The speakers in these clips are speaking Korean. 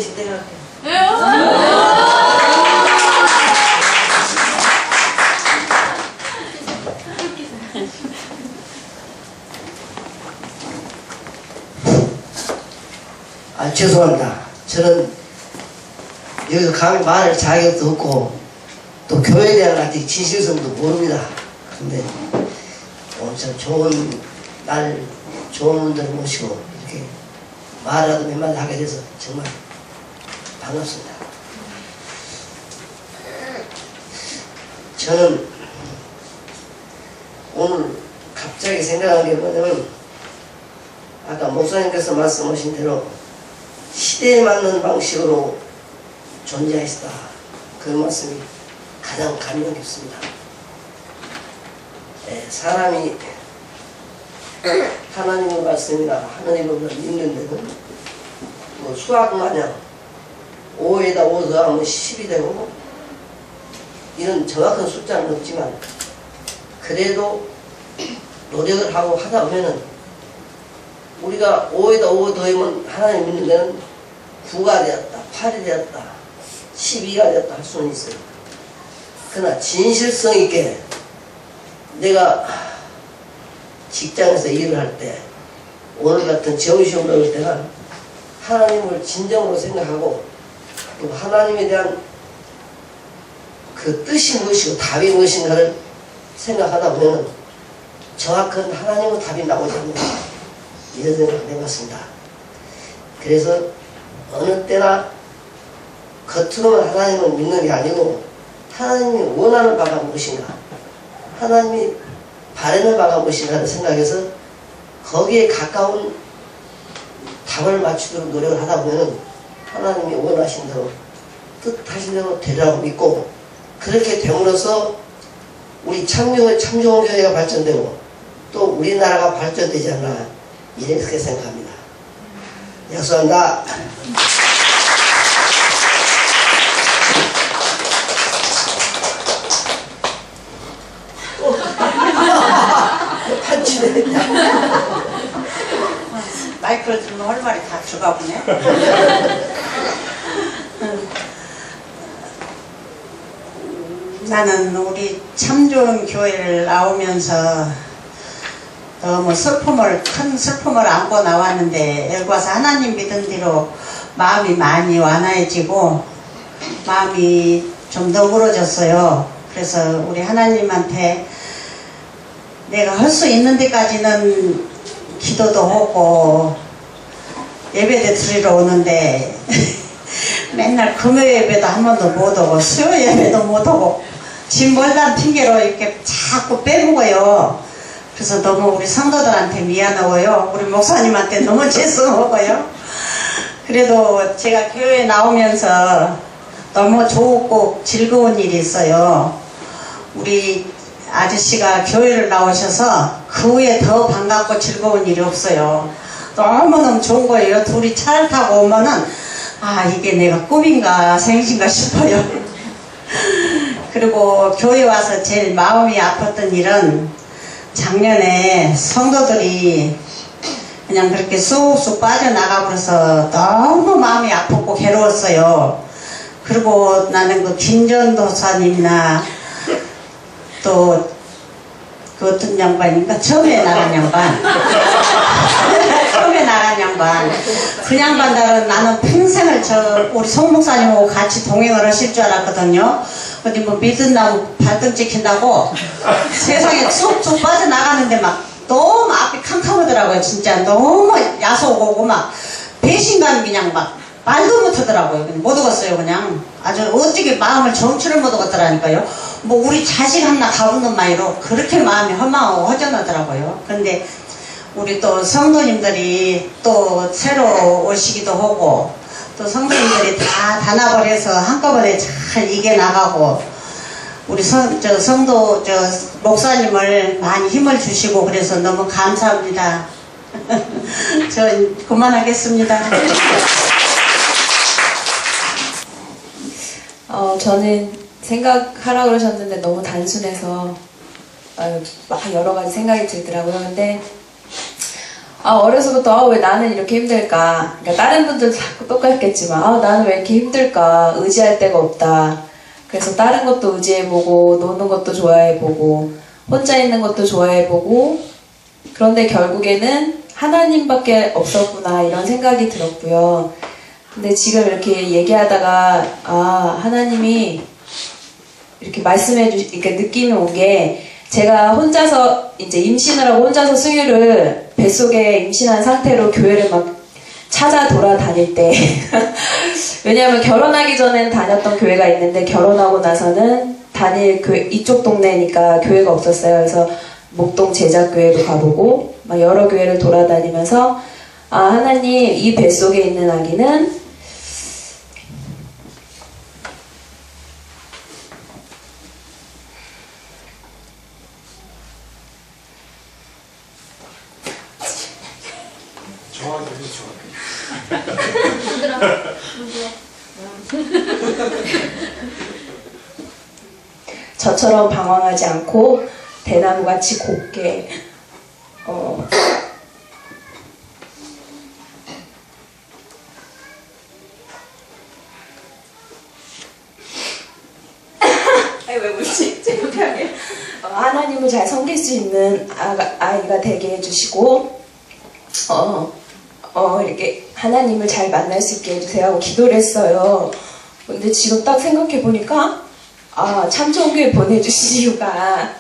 대신 내려갈게요. 아, 죄송합니다. 저는 여기서 감히 말할 자격도 없고 또 교회에 대한 아직 진실성도 모릅니다. 근데 오늘 참 좋은 날, 좋은 분들 모시고 이렇게 말이라도 몇 마디 하게 돼서 정말 반갑습니다. 저는 오늘 갑자기 생각한 게 뭐냐면 아까 목사님께서 말씀하신 대로 시대에 맞는 방식으로 존재하시다. 그 말씀이 가장 감명 깊습니다. 사람이 하나님의 말씀이나 하나님을 믿는 데는 뭐 수학 마냥 5에다 5 더하면 10이 되고 이런 정확한 숫자는 없지만 그래도 노력을 하고 하다 보면은 우리가 5에다 5 더하면 하나님 믿는 데는 9가 되었다, 8이 되었다, 12가 되었다 할 수는 있어요. 그러나 진실성 있게 내가 직장에서 일을 할 때 오늘 같은 정시험 넣을 때는 하나님을 진정으로 생각하고 또 하나님에 대한 그 뜻이 무엇이고 답이 무엇인가를 생각하다 보면 정확한 하나님의 답이 나오지 않는다. 이런 생각을 해봤습니다. 그래서 어느 때나 겉으로만 하나님을 믿는 게 아니고 하나님이 원하는 바가 무엇인가, 하나님이 바라는 바가 무엇인가를 생각해서 거기에 가까운 답을 맞추도록 노력을 하다 보면 하나님이 원하신 대로 뜻하신 대로 되리라고 믿고 그렇게 됨으로써 우리 참좋은교회가 발전되고 또 우리나라가 발전되지 않나 이렇게 생각합니다. 약속합니다. 마이크를 들면 할 말이 다 들어가 보네. 나는 우리 참 좋은 교회를 나오면서 너무 큰 슬픔을 안고 나왔는데 여기 와서 하나님 믿은 뒤로 마음이 많이 완화해지고 마음이 좀 너그러졌어요. 그래서 우리 하나님한테 내가 할 수 있는 데까지는 기도도 하고 예배도 드리러 오는데 맨날 금요 예배도 한 번도 못 오고 수요 예배도 못 오고 집 멀다는 핑계로 이렇게 자꾸 빼먹어요. 그래서 너무 우리 성도들한테 미안하고요. 우리 목사님한테 너무 죄송하고요. 그래도 제가 교회에 나오면서 너무 좋고 즐거운 일이 있어요. 우리 아저씨가 교회를 나오셔서 그 후에 더 반갑고 즐거운 일이 없어요. 너무너무 좋은 거예요. 둘이 차를 타고 오면은 아 이게 내가 꿈인가 생신가 싶어요. 그리고 교회 와서 제일 마음이 아팠던 일은 작년에 성도들이 그냥 그렇게 쑥쑥 빠져나가버려서 너무 마음이 아팠고 괴로웠어요. 그리고 나는 그 김전도사님이나 또 그 어떤 양반인가? 처음에 나간 양반. 처음에 나간 양반. 그 양반들은 나는 평생을 우리 송 목사님하고 같이 동행을 하실 줄 알았거든요. 근데 뭐 믿은다고 발등 찍힌다고 세상에 쑥쑥 빠져나가는데 막 너무 앞이 캄캄하더라고요. 진짜 너무 야속하고 막 배신감 그냥 막 말도 못하더라고요. 못 오겠어요. 그냥 아주 어떻게 마음을 정치를 못 오겠더라니까요. 뭐 우리 자식 하나 가보는 마이로 그렇게 마음이 허망하고 허전하더라고요. 근데 우리 또 성도님들이 또 새로 오시기도 하고 또 성도님들이 다 단합을 해서 한꺼번에 잘 이겨나가고 우리 성도 목사님을 많이 힘을 주시고 그래서 너무 감사합니다. 저 그만하겠습니다. 저는 생각하라고 그러셨는데 너무 단순해서 막 여러 가지 생각이 들더라고요. 근데 어려서부터 왜 나는 이렇게 힘들까? 그러니까 다른 분들도 다 똑같겠지만 나는 왜 이렇게 힘들까? 의지할 데가 없다. 그래서 다른 것도 의지해보고 노는 것도 좋아해보고 혼자 있는 것도 좋아해보고 그런데 결국에는 하나님밖에 없었구나 이런 생각이 들었고요. 근데 지금 이렇게 얘기하다가 하나님이 이렇게 이렇게 느낌이 온 게 제가 혼자서 이제 임신을 하고 혼자서 승유를 뱃속에 임신한 상태로 교회를 막 찾아 돌아다닐 때 왜냐하면 결혼하기 전에는 다녔던 교회가 있는데 결혼하고 나서는 다닐 교회 이쪽 동네니까 교회가 없었어요. 그래서 목동 제자교회도 가보고 막 여러 교회를 돌아다니면서 하나님 이 뱃속에 있는 아기는 저처럼 방황하지 않고 대나무같이 곱게 왜 울지? 창피하게 하나님을 잘 섬길 수 있는 아이가 되게 해주시고 이렇게 하나님을 잘 만날 수 있게 해주세요 하고 기도를 했어요. 근데 지금 딱 생각해보니까 참좋은교회 보내주신 이유가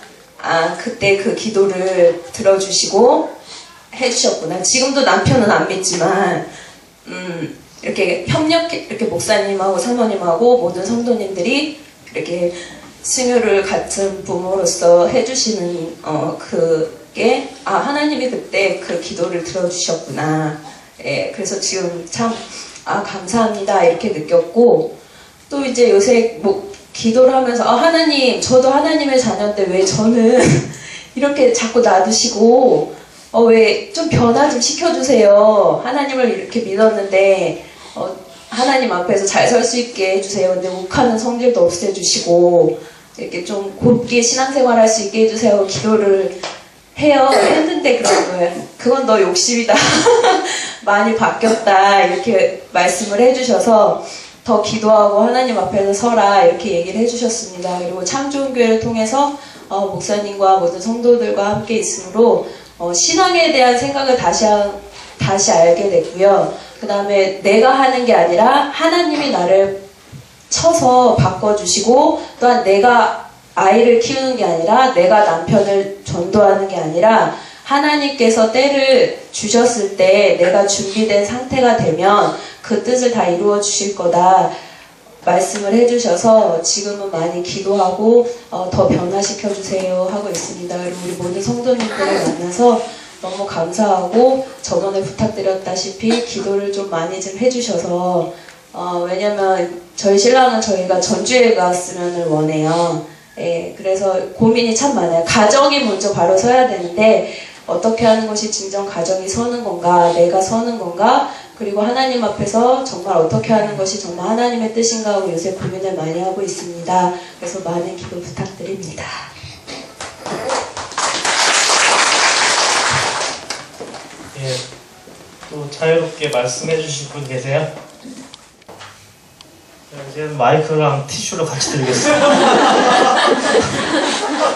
그때 그 기도를 들어주시고 해주셨구나. 지금도 남편은 안 믿지만 이렇게 이렇게 목사님하고 사모님하고 모든 성도님들이 이렇게 승유를 같은 부모로서 해주시는 그게 하나님이 그때 그 기도를 들어주셨구나. 예, 그래서 지금 참 감사합니다 이렇게 느꼈고 또 이제 요새 기도를 하면서 하나님 저도 하나님의 자녀인데 왜 저는 이렇게 자꾸 놔두시고 왜 좀 변화 좀 시켜주세요. 하나님을 이렇게 믿었는데 하나님 앞에서 잘 설 수 있게 해주세요. 근데 욱하는 성질도 없애주시고 이렇게 좀 곱게 신앙생활 할 수 있게 해주세요. 기도를 했는데 그런 거예요. 그건 너 욕심이다. 많이 바뀌었다. 이렇게 말씀을 해주셔서 더 기도하고 하나님 앞에서 서라 이렇게 얘기를 해주셨습니다. 그리고 참 좋은 교회를 통해서 목사님과 모든 성도들과 함께 있으므로 신앙에 대한 생각을 다시 알게 됐고요. 그 다음에 내가 하는 게 아니라 하나님이 나를 쳐서 바꿔주시고 또한 내가 아이를 키우는 게 아니라 내가 남편을 전도하는 게 아니라 하나님께서 때를 주셨을 때 내가 준비된 상태가 되면 그 뜻을 다 이루어 주실 거다 말씀을 해주셔서 지금은 많이 기도하고 더 변화시켜 주세요 하고 있습니다. 그리고 우리 모든 성도님들을 만나서 너무 감사하고 저번에 부탁드렸다시피 기도를 좀 많이 좀 해주셔서 왜냐면 저희 신랑은 저희가 전주에 갔으면 원해요. 예, 그래서 고민이 참 많아요. 가정이 먼저 바로 서야 되는데 어떻게 하는 것이 진정 가정이 서는 건가, 내가 서는 건가, 그리고 하나님 앞에서 정말 어떻게 하는 것이 정말 하나님의 뜻인가 하고 요새 고민을 많이 하고 있습니다. 그래서 많은 기도 부탁드립니다. 예, 또 자유롭게 말씀해 주실 분 계세요? 이제 마이크랑 티슈를 같이 드리겠습니다.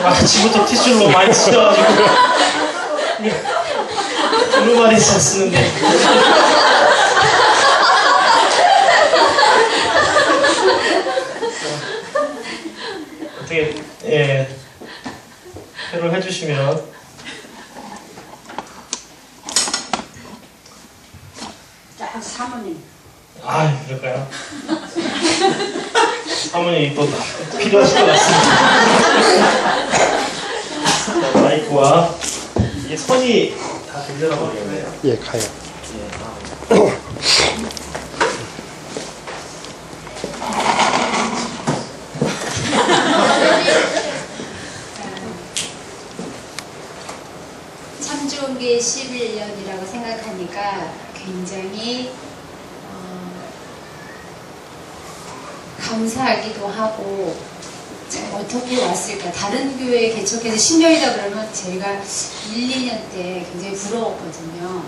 아침부터 티슈로 많이 쓰셔가지고 두루마리 썼는데 어떻게 표를 해주시면 사모님. 그럴까요? 사모님이 또 필요하실 것 같습니다. 자, 마이크와 이게 선이 다 들려나 모르겠네요. 예, 가요. 참 좋은 게 11년이라고 생각하니까 굉장히 감사하기도 하고 제가 어떻게 왔을까. 다른 교회에 개척해서 10년이다 그러면 제가 1, 2년 때 굉장히 부러웠거든요.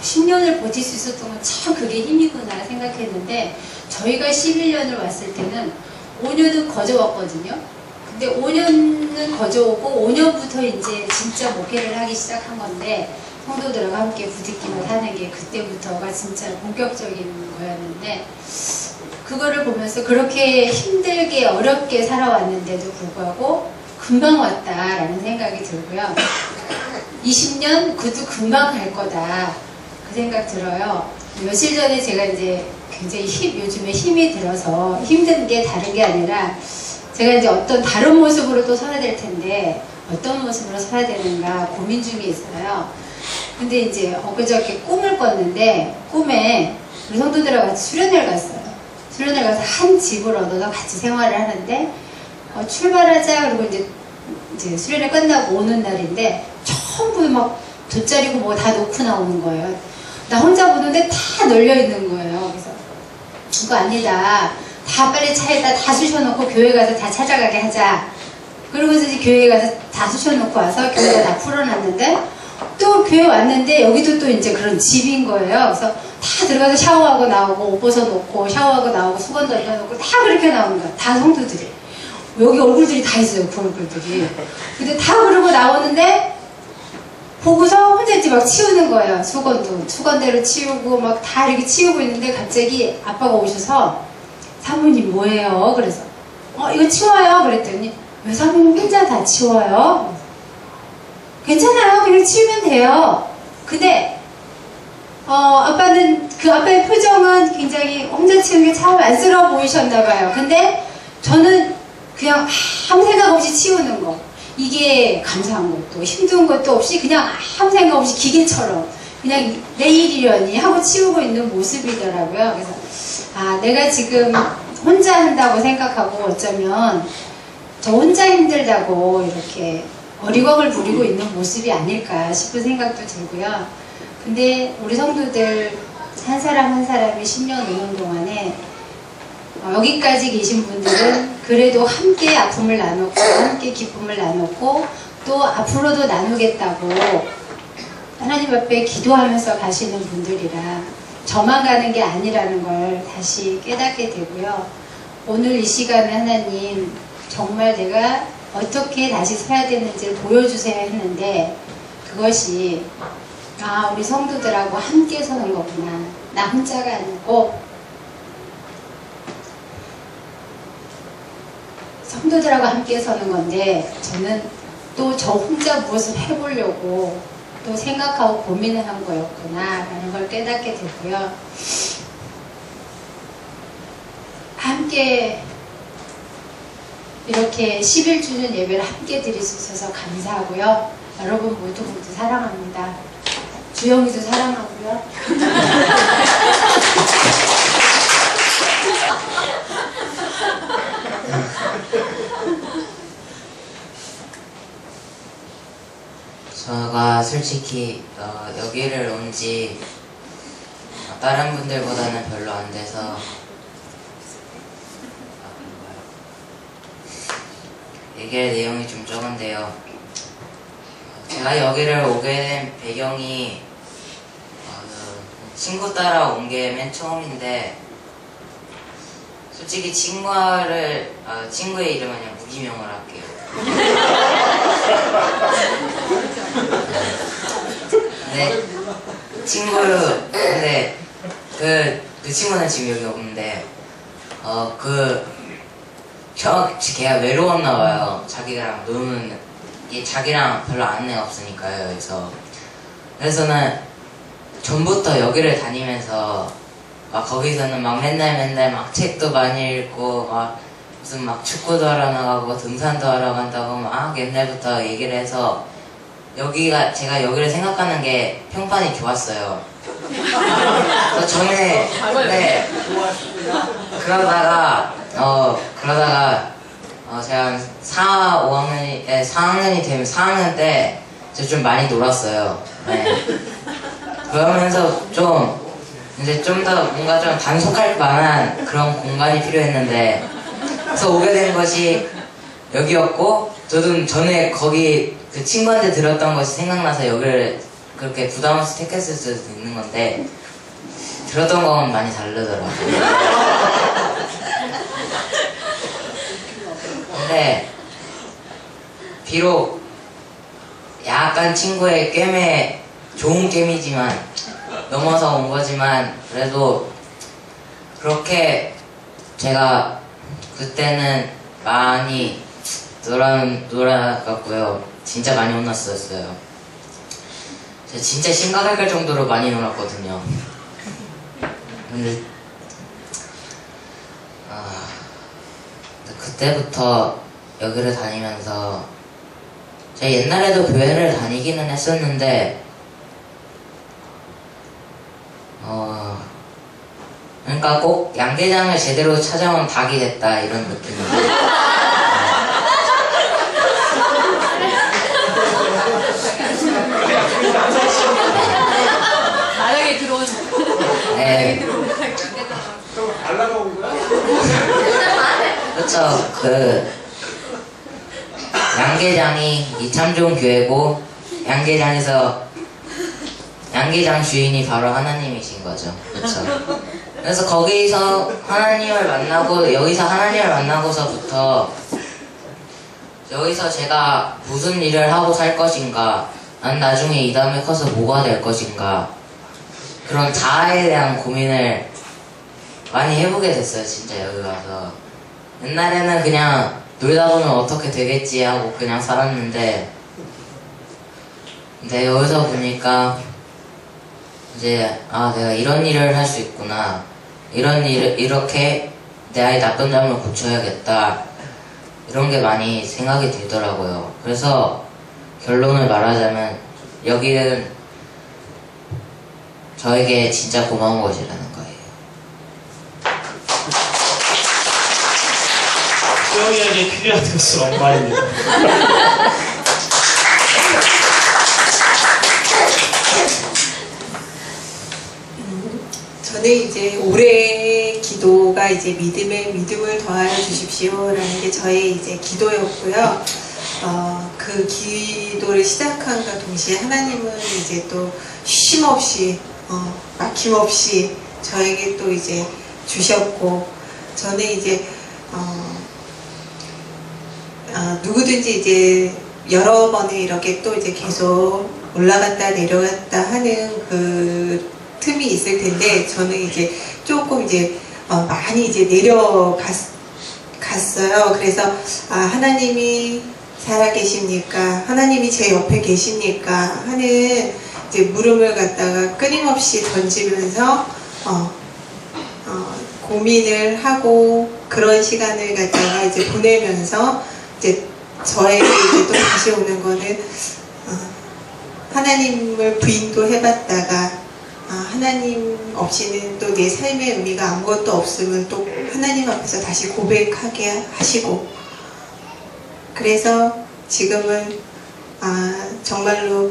10년을 버틸 수 있었던 건 참 그게 힘이구나 생각했는데, 저희가 11년을 왔을 때는 5년은 거저왔거든요. 근데 5년은 거저오고 5년부터 이제 진짜 목회를 하기 시작한 건데, 성도들하고 함께 부딪히며 사는 게 그때부터가 진짜 본격적인 거였는데, 그거를 보면서 그렇게 힘들게 어렵게 살아왔는데도 불구하고 금방 왔다라는 생각이 들고요. 20년 그도 금방 갈 거다 그 생각 들어요. 며칠 전에 제가 이제 굉장히 요즘에 힘이 들어서 힘든 게 다른 게 아니라, 제가 이제 어떤 다른 모습으로 또 서야 될 텐데 어떤 모습으로 서야 되는가 고민 중에 있어요. 근데 이제 엊그저께 꿈을 꿨는데, 꿈에 우리 성도들하고 같이 수련회를 갔어요. 수련회 가서 한 집을 얻어서 같이 생활을 하는데, 출발하자 그러고 이제 수련회 끝나고 오는 날인데 전부 막 돗자리고 뭐 다 놓고 나오는 거예요. 나 혼자 보는데 다 널려 있는 거예요. 그래서 그거 아니다. 다 빨리 차에다 다 쑤셔놓고 교회 가서 다 찾아가게 하자. 그러고서 이제 교회에 가서 다 쑤셔놓고 와서 교회가 다 풀어놨는데, 또 교회 왔는데 여기도 또 이제 그런 집인 거예요. 그래서 다 들어가서 샤워하고 나오고 옷 벗어놓고 샤워하고 나오고 수건 던져놓고 다 그렇게 나오는 거야. 다 성도들이. 여기 얼굴들이 다 있어요. 그 얼굴들이. 근데 다 그러고 나오는데 보고서 혼자 이제 막 치우는 거예요. 수건대로 치우고 막 다 이렇게 치우고 있는데, 갑자기 아빠가 오셔서 사모님 뭐예요? 그래서 이거 치워요. 그랬더니 왜 사모님 혼자 다 치워요? 괜찮아요. 그냥 치우면 돼요. 근데 아빠는 그 아빠의 표정은 굉장히 혼자 치우는 게 참 안쓰러워 보이셨나 봐요. 근데 저는 그냥 아무 생각 없이 치우는 거, 이게 감사한 것도 힘든 것도 없이 그냥 아무 생각 없이 기계처럼 그냥 내일이려니 하고 치우고 있는 모습이더라고요. 그래서 내가 지금 혼자 한다고 생각하고 어쩌면 저 혼자 힘들다고 이렇게 어리광을 부리고 있는 모습이 아닐까 싶은 생각도 들고요. 근데 우리 성도들 한 사람 한 사람이 10년, 5년 동안에 여기까지 계신 분들은 그래도 함께 아픔을 나눴고 함께 기쁨을 나눴고 또 앞으로도 나누겠다고 하나님 앞에 기도하면서 가시는 분들이라 저만 가는 게 아니라는 걸 다시 깨닫게 되고요. 오늘 이 시간에 하나님 정말 내가 어떻게 다시 서야 되는지를 보여주세요 했는데, 그것이 우리 성도들하고 함께 서는 거구나. 나 혼자가 아니고 성도들하고 함께 서는 건데, 저는 또 저 혼자 무엇을 해보려고 또 생각하고 고민을 한 거였구나 라는 걸 깨닫게 되고요. 함께 이렇게 11주년 예배를 함께 드릴 수 있어서 감사하고요. 여러분 모두 사랑합니다. 주영이도 사랑하고요. 제가 솔직히 여기를 온 지 다른 분들보다는 별로 안 돼서 얘기할 내용이 좀 적은데요. 제가 여기를 오게 된 배경이 친구 따라 온 게 맨 처음인데, 솔직히 친구의 이름은 그냥 무기명을 할게요. 근데 그 친구는 지금 여기 없는데, 걔가 외로웠나 봐요. 자기랑 노는 자기랑 별로 아는 애가 없으니까요. 그래서는 전부터 여기를 다니면서 거기서는 맨날 막 책도 많이 읽고 무슨 축구도 하러 나가고 등산도 하러 간다고 옛날부터 얘기를 해서, 제가 여기를 생각하는 게 평판이 좋았어요. 전에 그러다가 제가 4학년이 되면 4학년 때 좀 많이 놀았어요. 그러면서 이제 좀 더 뭔가 좀 단속할 만한 그런 공간이 필요했는데, 그래서 오게 된 것이 여기였고 저도 전에 거기 그 친구한테 들었던 것이 생각나서 여기를 그렇게 부담 없이 택했을 수도 있는 건데 들었던 건 많이 다르더라고요. 근데 비록 약간 친구의 꿰매 좋은 꿰미지만 넘어서 온 거지만 그래도 그렇게 제가 그때는 많이 놀아갔고요. 진짜 많이 혼났었어요. 제가 진짜 심각할 정도로 많이 놀았거든요. 근데 그때부터 여기를 다니면서 제가 옛날에도 교회를 다니기는 했었는데 그러니까 꼭 양계장을 제대로 찾아온 닭이 됐다 이런 느낌이에요. 만약에 들어온 네. 그렇죠. 그 양계장이 이참 좋은 교회고 양계장 주인이 바로 하나님이신 거죠. 그렇죠. 그래서 거기서 하나님을 만나고 여기서 하나님을 만나고서부터 여기서 제가 무슨 일을 하고 살 것인가, 난 나중에 이 다음에 커서 뭐가 될 것인가, 그런 자아에 대한 고민을 많이 해보게 됐어요. 진짜 여기 와서. 옛날에는 그냥 놀다 보면 어떻게 되겠지 하고 그냥 살았는데 근데 여기서 보니까 이제 내가 이런 일을 할 수 있구나, 이렇게 내 아이 나쁜 점을 고쳐야겠다, 이런 게 많이 생각이 들더라고요. 그래서 결론을 말하자면 여기는 저에게 진짜 고마운 곳이라는 거예요. 수영이에게 필요한 것은 엄마입니다. 저는 이제 올해 기도가 이제 믿음을 더하여 주십시오라는 게 저의 이제 기도였고요. 그 기도를 시작함과 동시에 하나님은 이제 또 쉼 없이 막힘없이 저에게 또 이제 주셨고, 저는 이제 누구든지 이제 여러 번에 이렇게 또 이제 계속 올라갔다 내려갔다 하는 그 틈이 있을 텐데, 저는 이제 조금 이제 많이 이제 내려갔어요. 그래서 하나님이 살아계십니까? 하나님이 제 옆에 계십니까? 하는 이제 물음을 갖다가 끊임없이 던지면서 고민을 하고 그런 시간을 갖다가 이제 보내면서 이제 저에게 이제 또 다시 오는 거는 하나님을 부인도 해봤다가 하나님 없이는 또 내 삶의 의미가 아무것도 없음을 또 하나님 앞에서 다시 고백하게 하시고, 그래서 지금은 정말로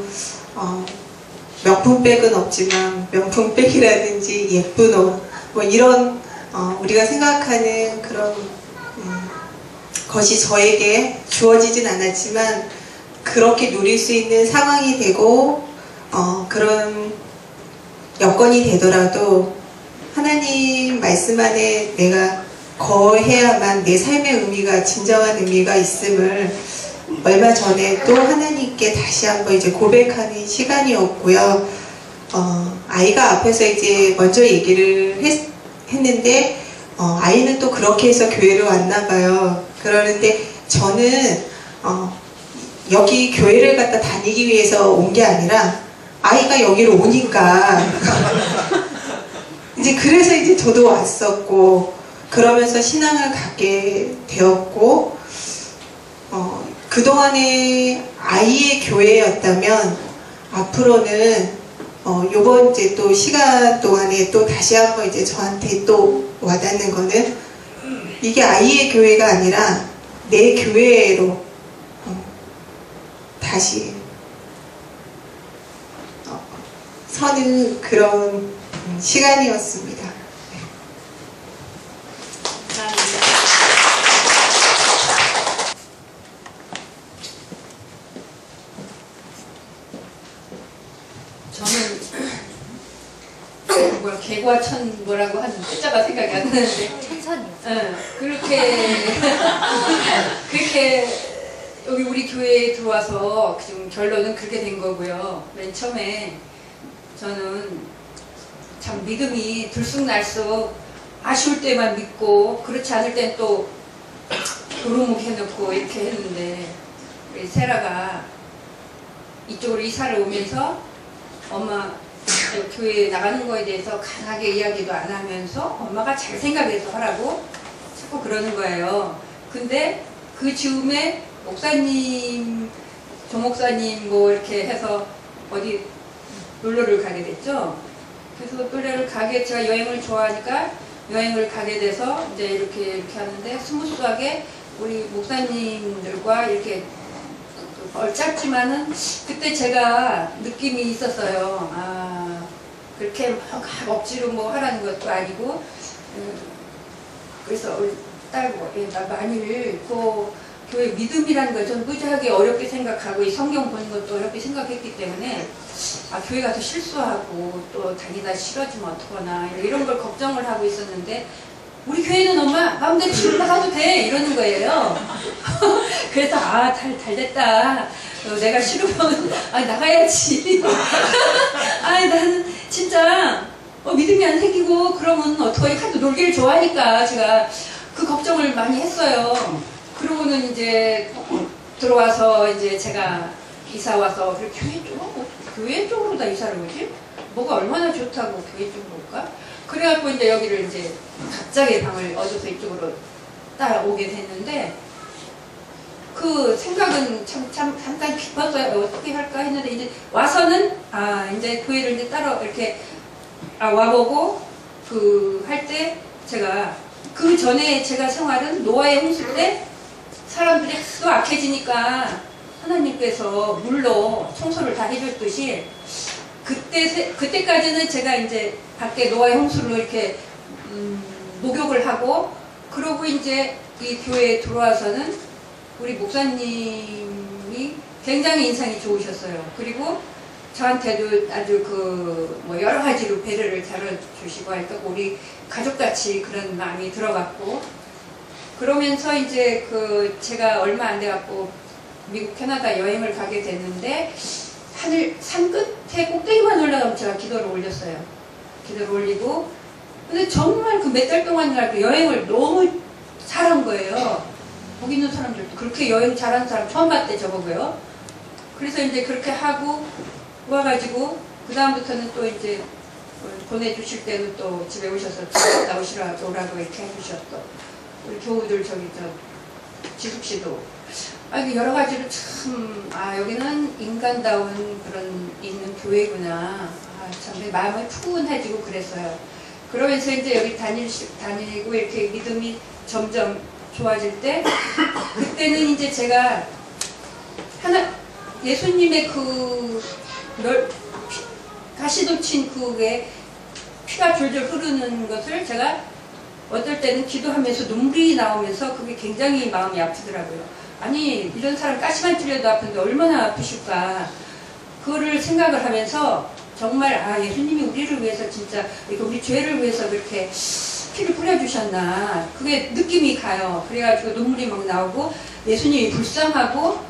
명품백은 없지만 명품백이라든지 예쁜 옷, 뭐 이런 우리가 생각하는 그런 것이 저에게 주어지진 않았지만 그렇게 누릴 수 있는 상황이 되고 그런 여건이 되더라도 하나님 말씀 안에 내가 거해야만 내 삶의 의미가 진정한 의미가 있음을 얼마 전에 또 하나님께 다시 한번 이제 고백하는 시간이었고요. 아이가 앞에서 이제 먼저 얘기를 했는데 아이는 또 그렇게 해서 교회를 왔나 봐요. 그러는데 저는 여기 교회를 갖다 다니기 위해서 온 게 아니라 아이가 여기로 오니까 이제 그래서 이제 저도 왔었고, 그러면서 신앙을 갖게 되었고, 그동안에 아이의 교회였다면 앞으로는 요번 이제 또 시간 동안에 또 다시 한번 이제 저한테 또 와닿는 거는 이게 아이의 교회가 아니라 내 교회로 다시 서는 그런 시간이었습니다. 뭐 개과천 뭐라고 하는 뜻자가 생각이 안 나는데 천선이요. 그렇게 여기 우리 교회에 들어와서 지금 결론은 그렇게 된 거고요. 맨 처음에 저는 참 믿음이 들쑥날쑥 아쉬울 때만 믿고 그렇지 않을 땐 또 도루묵 해놓고 이렇게 했는데 우리 세라가 이쪽으로 이사를 오면서 엄마 교회 나가는 거에 대해서 강하게 이야기도 안 하면서 엄마가 잘 생각해서 하라고 자꾸 그러는 거예요. 근데 그 즈음에 목사님, 조 목사님 뭐 이렇게 해서 어디 놀러를 가게 됐죠. 그래서 놀러를 가게 제가 여행을 좋아하니까 여행을 가게 돼서 이제 이렇게 하는데 스무스하게 우리 목사님들과 이렇게 짧지만은 그때 제가 느낌이 있었어요. 아 그렇게 막 억지로 뭐 하라는 것도 아니고 그래서 우리 딸 나 만일 또 교회 믿음이라는 걸 전 무지하게 어렵게 생각하고 이 성경 보는 것도 어렵게 생각했기 때문에 아 교회 가서 실수하고 또 다니다 싫어지면 어떡하나 이런 걸 걱정을 하고 있었는데 우리 교회는 엄마 마음대로 쉬러 나가도 돼 이러는 거예요. 그래서 아 잘 됐다. 내가 싫으면 아 나가야지. 아 나는 진짜 믿음이 안 생기고 그러면 어떡하지? 하도 놀기를 좋아하니까 제가 그 걱정을 많이 했어요. 그러고는 이제 들어와서 이제 제가 이사 와서 그래 교회 쪽으로 다 이사를 오지? 뭐가 얼마나 좋다고 교회 쪽으로 올까? 그래갖고 이제 여기를 이제 갑자기 방을 얻어서 이쪽으로 따라오게 됐는데 그 생각은 참 잠깐 깊었어요. 어떻게 할까 했는데 이제 와서는 이제 교회를 이제 따로 이렇게 와보고 그 할 때 제가 그 전에 제가 생활은 노아의 홍수 때 사람들이 하도 악해지니까 하나님께서 물로 청소를 다 해줬듯이 그때까지는 제가 이제 밖에 노아의 홍수로 이렇게 목욕을 하고 그러고 이제 이 교회에 들어와서는 우리 목사님이 굉장히 인상이 좋으셨어요. 그리고 저한테도 아주 뭐 여러 가지로 배려를 잘해주시고 하니까 우리 가족같이 그런 마음이 들어갔고 그러면서 이제 제가 얼마 안 돼갖고 미국 캐나다 여행을 가게 됐는데 산 끝에 꼭대기만 올라가면 제가 기도를 올렸어요. 기도를 올리고 근데 정말 그 몇 달 동안이나 여행을 너무 잘한 거예요. 거기 있는 사람들도 그렇게 여행 잘하는 사람 처음 봤대 저보고요. 그래서 이제 그렇게 하고 와가지고 그 다음부터는 또 이제 보내주실 때는 또 집에 오셔서 나오시라고 이렇게 해주셨고 우리 교우들 지숙 씨도 여러 가지로 참 여기는 인간다운 그런 있는 교회구나 참 내 마음이 푸근해지고 그랬어요. 그러면서 이제 여기 다니고 이렇게 믿음이 점점 좋아질 때 그때는 이제 제가 예수님의 가시돋친 그게 피가 줄줄 흐르는 것을 제가 어떨 때는 기도하면서 눈물이 나오면서 그게 굉장히 마음이 아프더라고요. 아니 이런 사람 가시만 찔려도 아픈데 얼마나 아프실까 그거를 생각을 하면서 정말 예수님이 우리를 위해서 진짜 우리 죄를 위해서 그렇게 피를 뿌려주셨나 그게 느낌이 가요. 그래가지고 눈물이 막 나오고 예수님이 불쌍하고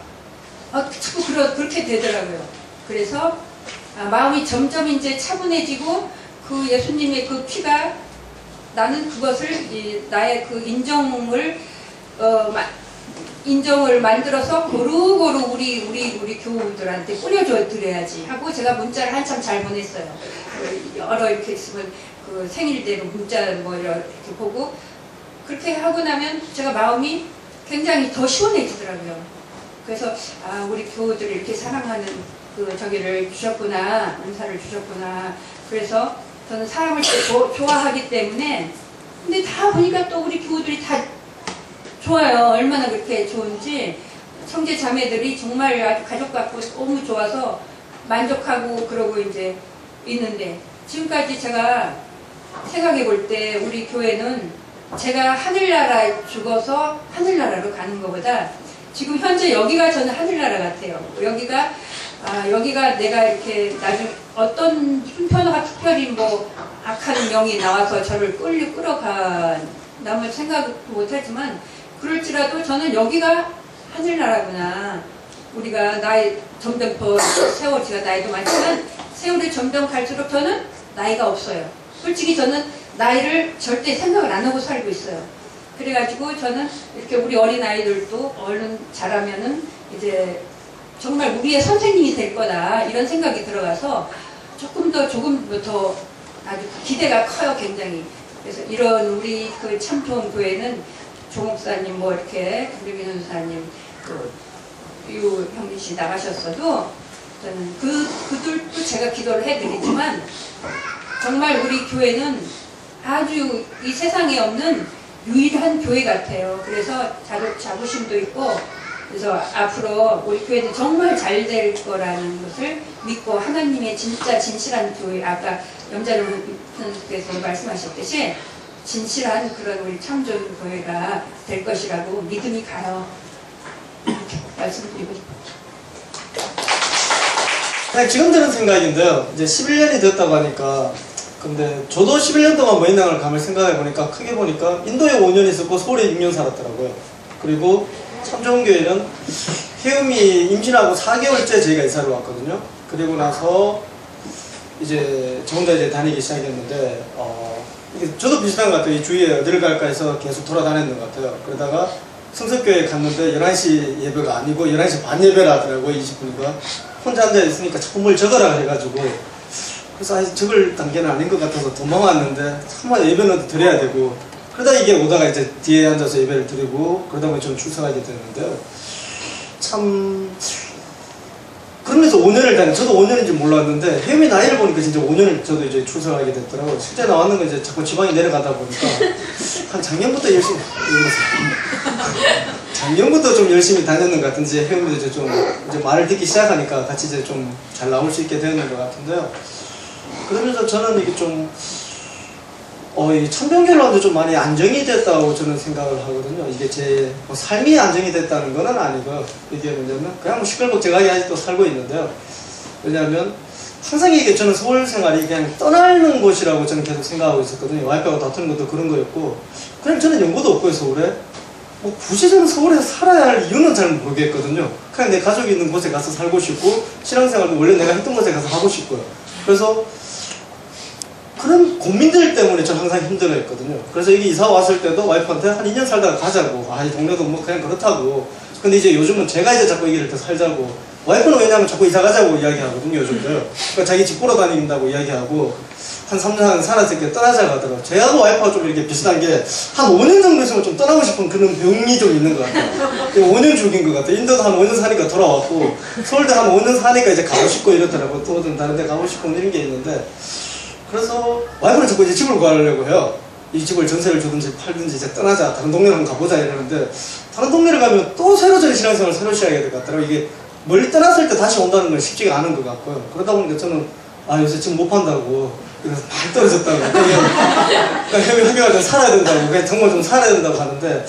자꾸 그렇게 되더라고요. 그래서 마음이 점점 이제 차분해지고 그 예수님의 그 피가 나는 그것을 나의 그 인정을 만들어서 고루고루 우리 교우들한테 뿌려줘 드려야지 하고 제가 문자를 한참 잘 보냈어요. 여러 이렇게 있으면 그 생일대로 문자 뭐 이렇게 보고 그렇게 하고 나면 제가 마음이 굉장히 더 시원해지더라고요. 그래서 우리 교우들이 이렇게 사랑하는 저기를 주셨구나 은사를 주셨구나. 그래서 저는 사람을 좋아하기 때문에 근데 다 보니까 또 우리 교우들이 다 좋아요. 얼마나 그렇게 좋은지 형제 자매들이 정말 아주 가족 같고 너무 좋아서 만족하고 그러고 이제 있는데 지금까지 제가 생각해 볼 때 우리 교회는 제가 하늘나라에 죽어서 하늘나라로 가는 것보다 지금 현재 여기가 저는 하늘나라 같아요. 여기가 내가 이렇게 나중에 어떤 한편화가 특별히 뭐 악한 영이 나와서 저를 끌어간다면 생각도 못하지만 그럴지라도 저는 여기가 하늘나라구나. 우리가 나이 점점 더 세월, 제가 나이도 많지만 세월이 점점 갈수록 저는 나이가 없어요. 솔직히 저는 나이를 절대 생각을 안 하고 살고 있어요. 그래가지고 저는 이렇게 우리 어린아이들도 얼른 자라면은 이제 정말 우리의 선생님이 될 거다 이런 생각이 들어가서 조금 더 아주 기대가 커요, 굉장히. 그래서 이런 우리 그 참 좋은 교회는 조 목사님 뭐 이렇게 김대빈 선사님 유 형민 씨 나가셨어도 저는 그들도 제가 기도를 해드리지만 정말 우리 교회는 아주 이 세상에 없는 유일한 교회 같아요. 그래서 자부심도 있고 그래서 앞으로 우리 교회는 정말 잘 될 거라는 것을 믿고 하나님의 진짜 진실한 교회, 아까 염자룡 선생님께서 말씀하셨듯이 진실한 그런 우리 참 좋은 교회가 될 것이라고 믿음이 가요. 이렇게 말씀드리고 싶어요. 그냥 지금 드는 생각인데요. 이제 11년이 됐다고 하니까, 근데 저도 11년 동안 모인당을 감을 생각해 보니까 크게 보니까 인도에 5년 있었고 서울에 6년 살았더라고요. 그리고 참 좋은 교회는 혜음이 임신하고 4개월째 저희가 이사를 왔거든요. 그리고 나서 이제 저 혼자 이제 다니기 시작했는데, 이게 저도 비슷한 것 같아요. 이 주위에 어디를 갈까 해서 계속 돌아다녔는 것 같아요. 그러다가 성석교회 갔는데 11시 예배가 아니고 11시 반 예배를 하더라고요. 20분인가. 혼자 앉아 있으니까 자꾸 뭘 적어라 해가지고, 그래서 아직 적을 단계는 아닌 것 같아서 도망왔는데 참아 예배는 드려야 되고, 그러다 이게 오다가 이제 뒤에 앉아서 예배를 드리고 그러다 보니 좀 출석하게 됐는데요. 참 그러면서 5년을 다니, 저도 5년인지 몰랐는데 혜미 나이를 보니까 진짜 5년을 저도 이제 출석하게 됐더라고요. 실제 나왔는 건 이제 자꾸 지방이 내려가다 보니까 한 작년부터 열심히 작년부터 좀 열심히 다녔는 것 같은데 혜미도 이제 좀 이제 말을 듣기 시작하니까 같이 이제 좀 잘 나올 수 있게 되는 것 같은데요. 그러면서 저는 이게 좀 이 천병결론도 좀 많이 안정이 됐다고 저는 생각을 하거든요. 이게 제 뭐 삶이 안정이 됐다는 건 아니고, 이게 뭐냐면 그냥 뭐 시끌벅적하게 아직도 살고 있는데요. 왜냐하면 항상 이게 저는 서울 생활이 그냥 떠나는 곳이라고 저는 계속 생각하고 있었거든요. 와이프하고 다투는 것도 그런 거였고, 그냥 저는 연고도 없고요, 서울에. 뭐 굳이 저는 서울에 살아야 할 이유는 잘 모르겠거든요. 그냥 내 가족이 있는 곳에 가서 살고 싶고, 신앙생활도 원래 내가 했던 곳에 가서 하고 싶고요. 그래서 그런 고민들 때문에 저는 항상 힘들어했거든요. 그래서 여기 이사 왔을 때도 와이프한테 한 2년 살다가 가자고, 이 동네도 뭐 그냥 그렇다고. 근데 이제 요즘은 제가 이제 자꾸 얘기를 더 살자고, 와이프는 왜냐면 자꾸 이사 가자고 이야기하거든요, 요즘도요. 그러니까 자기 집 보러 다닌다고 이야기하고, 한 3년 살았을 때 떠나자고 하더라고요. 제하고 와이프가 좀 이렇게 비슷한 게, 한 5년 정도 있으면 좀 떠나고 싶은 그런 병이 좀 있는 것 같아요. 5년 죽인 것 같아요. 인도도 한 5년 사니까 돌아왔고, 서울도 한 5년 사니까 이제 가고 싶고 이렇더라고요. 또 다른 데 가고 싶고 이런 게 있는데, 그래서 와이프는 자꾸 이제 집을 구하려고 해요. 이 집을 전세를 주든지 팔든지 이제 떠나자, 다른 동네로 한번 가보자 이러는데, 다른 동네를 가면 또 새로 전 신앙생활을 새로 시작해야 될 것 같더라고요. 이게 멀리 떠났을 때 다시 온다는 건 쉽지가 않은 것 같고요. 그러다 보니까 저는 요새 지금 못 판다고, 그래서 많이 떨어졌다고, 그러니까 해외가 살아야 된다고, 그냥 정말 좀 살아야 된다고 하는데,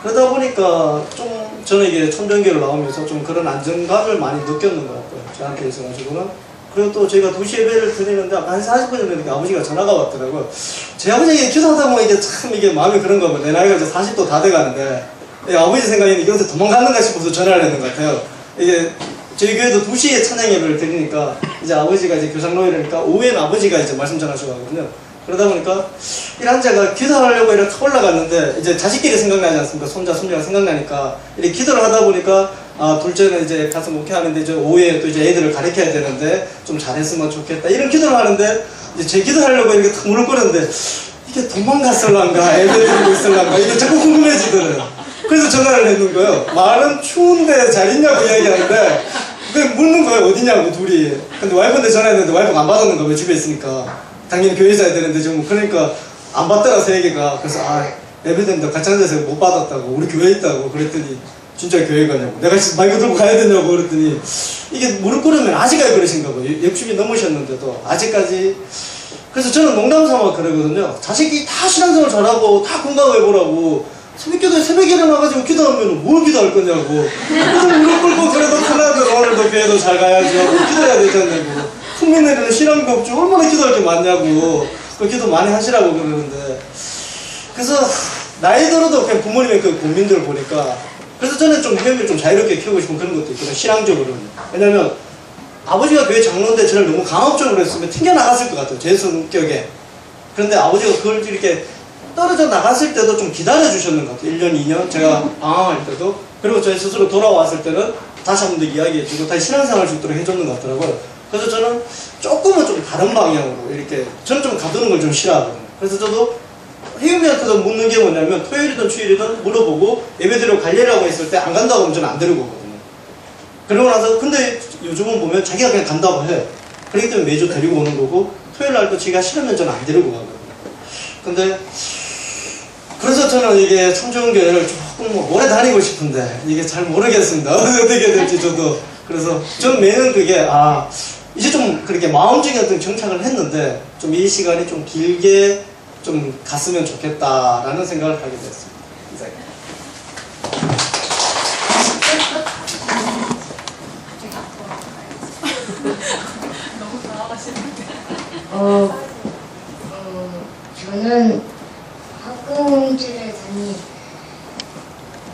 그러다 보니까 좀 저는 이게 천정교를 나오면서 좀 그런 안정감을 많이 느꼈는 것 같고요. 저한테 있어가지고는. 그리고 또 저희가 2시 예배를 드리는데 한 40분 전에 이렇게 아버지가 전화가 왔더라고요. 제 아버지가 기도하다 보면 이게 참 이게 마음이 그런가 봐요. 내 나이가 이제 40도 다 돼가는데, 아버지 생각에는 이것에 도망가는가 싶어서 전화를 했는 것 같아요. 이게 저희 교회도 2시에 찬양 예배를 드리니까 이제 아버지가 이제 교장로 이러니까 오후에는 아버지가 이제 말씀 전하시고 하거든요. 그러다 보니까 이 남자가 기도하려고 이렇게 올라갔는데 이제 자식끼리 생각나지 않습니까? 손자, 손녀가 생각나니까 이렇게 기도를 하다 보니까 둘째는 이제 가서 목회하는데 이제 오후에 또 이제 애들을 가르쳐야 되는데 좀 잘했으면 좋겠다 이런 기도를 하는데 이제 제 기도하려고 이렇게 탁 문을 꺼냈는데 이게 도망갔을란가 애들 들고 있을란가 이게 자꾸 궁금해지더래요. 그래서 전화를 했는 거예요. 말은 추운데 잘 있냐고 이야기하는데 그냥 묻는 거예요. 어디냐고 둘이. 근데 와이프한테 전화했는데 와이프가 안 받았는 거예요. 집에 있으니까. 당연히 교회 있어야 되는데 지금 그러니까 안 받더라 세 개가. 그래서 예배드린다 같이 앉아서 못 받았다고, 우리 교회에 있다고 그랬더니 진짜 교회 가냐고, 내가 마이크 들고 가야 되냐고 그랬더니 이게 무릎 꿇으면 아직까지 그러신가 봐요. 60이 넘으셨는데도 아직까지. 그래서 저는 농담 삼아 그러거든요. 자식이 다 신앙생활 잘하고 다 건강해보라고 새벽에 일어나가지고 기도하면 뭘 기도할 거냐고. 무릎 꿇고 그래도 하나도 오늘도 교회도 잘 가야지 하고 기도해야 되잖아요. 큰며느리는 신앙 걱정 얼마나 기도할 게 많냐고 그 기도 많이 하시라고 그러는데 그래서 나이 들어도 그냥 부모님의 그 고민들을 보니까 그래서 저는 좀 혜영이를 좀 자유롭게 키우고 싶은 그런 것도 있거든요. 신앙적으로는. 왜냐면 아버지가 교회 장로인데 저를 너무 강압적으로 했으면 튕겨나갔을 것 같아요. 제 성격에. 그런데 아버지가 그걸 이렇게 떨어져 나갔을 때도 좀 기다려주셨는 것 같아요. 1년, 2년 제가 방황할 때도. 그리고 저 스스로 돌아왔을 때는 다시 한 번 더 이야기해주고 다시 신앙생활 할 수 있도록 해줬는 것 같더라고요. 그래서 저는 조금은 좀 다른 방향으로 이렇게 저는 좀 가두는 걸 좀 싫어하거든요. 그래서 저도 혜윤이한테도 묻는 게 뭐냐면 토요일이든 주일이든 물어보고 예배드리러 갈래라고 했을 때 안 간다고 하면 저는 안 데리고 오거든요. 그러고 나서 근데 요즘은 보면 자기가 그냥 간다고 해. 그렇기 때문에 매주 데리고 오는 거고 토요일 날도 지가 싫으면 저는 안 데리고 가거든요. 근데 그래서 저는 이게 참좋은교회를 조금 뭐 오래 다니고 싶은데 이게 잘 모르겠습니다. 어떻게 될지 저도. 그래서 저는 매년 그게 이제 좀 그렇게 마음적인 어떤 정착을 했는데 좀 이 시간이 좀 길게 좀 갔으면 좋겠다라는 생각을 하게 됐습니다. 저는 학교공지를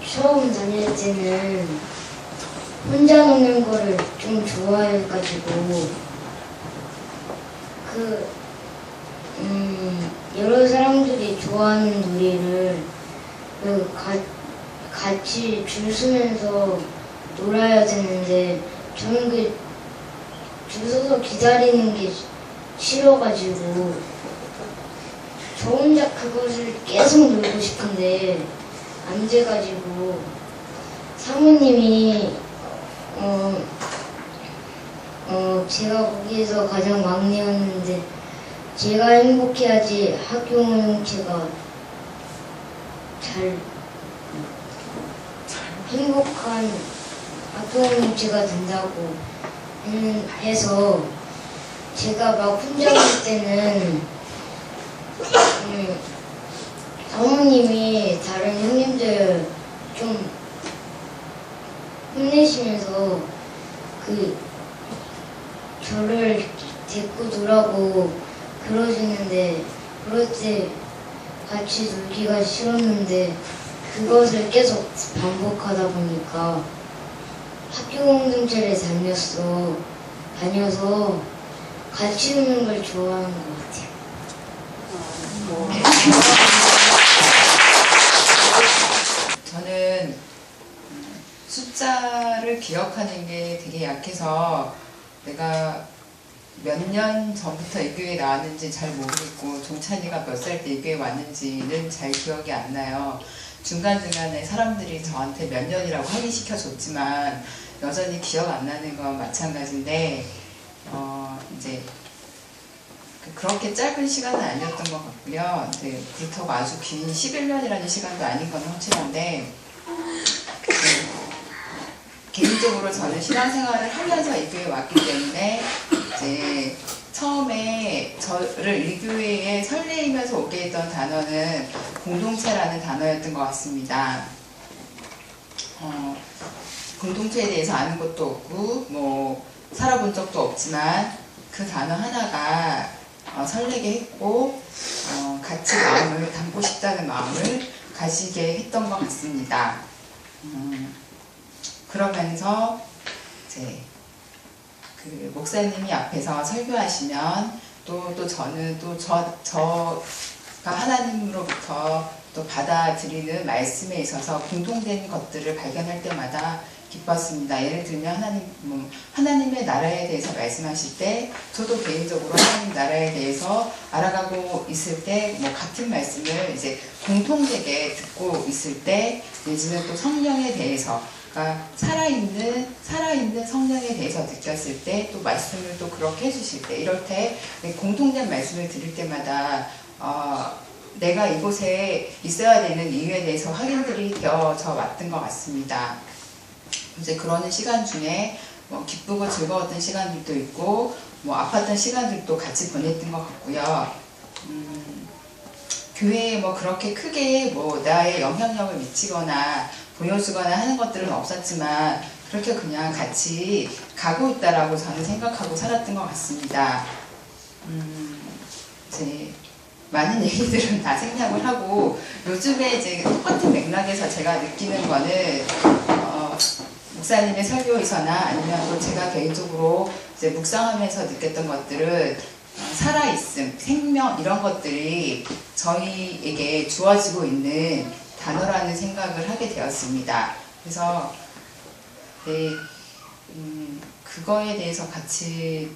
처음 다닐 때는 혼자 노는 거를 좀 좋아해가지고 여러 사람들이 좋아하는 놀이를 같이 줄 서면서 놀아야 되는데 저는 줄 서서 기다리는 게 싫어가지고 저 혼자 그것을 계속 놀고 싶은데 안 돼가지고 사모님이 제가 거기에서 가장 막내였는데 제가 행복해야지 학교 공동체가 잘 행복한 학교 공동체가 된다고 해서 제가 막 혼자 있을 때는 사모님이 다른 형님들 좀 혼내시면서 저를 데리고 놀라고 그러시는데 그럴 때 같이 놀기가 싫었는데 그것을 계속 반복하다 보니까 학교 공동체를 다녀서 같이 노는 걸 좋아하는 것 같아요. 저는 숫자를 기억하는 게 되게 약해서 내가 몇 년 전부터 이 교회에 나왔는지 잘 모르겠고 종찬이가 몇 살 때 이 교회에 왔는지는 잘 기억이 안 나요. 중간중간에 사람들이 저한테 몇 년이라고 확인시켜줬지만 여전히 기억 안 나는 건 마찬가지인데 이제 그렇게 짧은 시간은 아니었던 것 같고요. 그렇다고 아주 긴 11년이라는 시간도 아닌 건 확실한데 개인적으로 저는 신앙생활을 하면서 이 교회에 왔기 때문에 이제 처음에 저를 이 교회에 설레이면서 오게 했던 단어는 공동체라는 단어였던 것 같습니다. 공동체에 대해서 아는 것도 없고 뭐 살아본 적도 없지만 그 단어 하나가 설레게 했고 같이 마음을 담고 싶다는 마음을 가지게 했던 것 같습니다. 그러면서 이제 그 목사님이 앞에서 설교하시면 또 저는 또 저가 하나님으로부터 또 받아들이는 말씀에 있어서 공통된 것들을 발견할 때마다 기뻤습니다. 예를 들면 하나님의 나라에 대해서 말씀하실 때 저도 개인적으로 하나님 나라에 대해서 알아가고 있을 때 뭐 같은 말씀을 이제 공통되게 듣고 있을 때 내지는 또 성령에 대해서 그러니까 살아있는 성령에 대해서 느꼈을 때 또 말씀을 또 그렇게 해주실 때 이럴 때 공통된 말씀을 들을 때마다 내가 이곳에 있어야 되는 이유에 대해서 확인들이 되어져 왔던 것 같습니다. 이제 그러는 시간 중에 뭐 기쁘고 즐거웠던 시간들도 있고 뭐 아팠던 시간들도 같이 보냈던 것 같고요. 교회에 뭐 그렇게 크게 뭐 나의 영향력을 미치거나 보여주거나 하는 것들은 없었지만 그렇게 그냥 같이 가고 있다라고 저는 생각하고 살았던 것 같습니다. 이제 많은 얘기들은 다 생략을 하고 요즘에 이제 똑같은 맥락에서 제가 느끼는 거는 목사님의 설교에서나 아니면 또 제가 개인적으로 이제 묵상하면서 느꼈던 것들은 살아있음, 생명 이런 것들이 저희에게 주어지고 있는 단어라는 생각을 하게 되었습니다. 그래서 네, 그거에 대해서 같이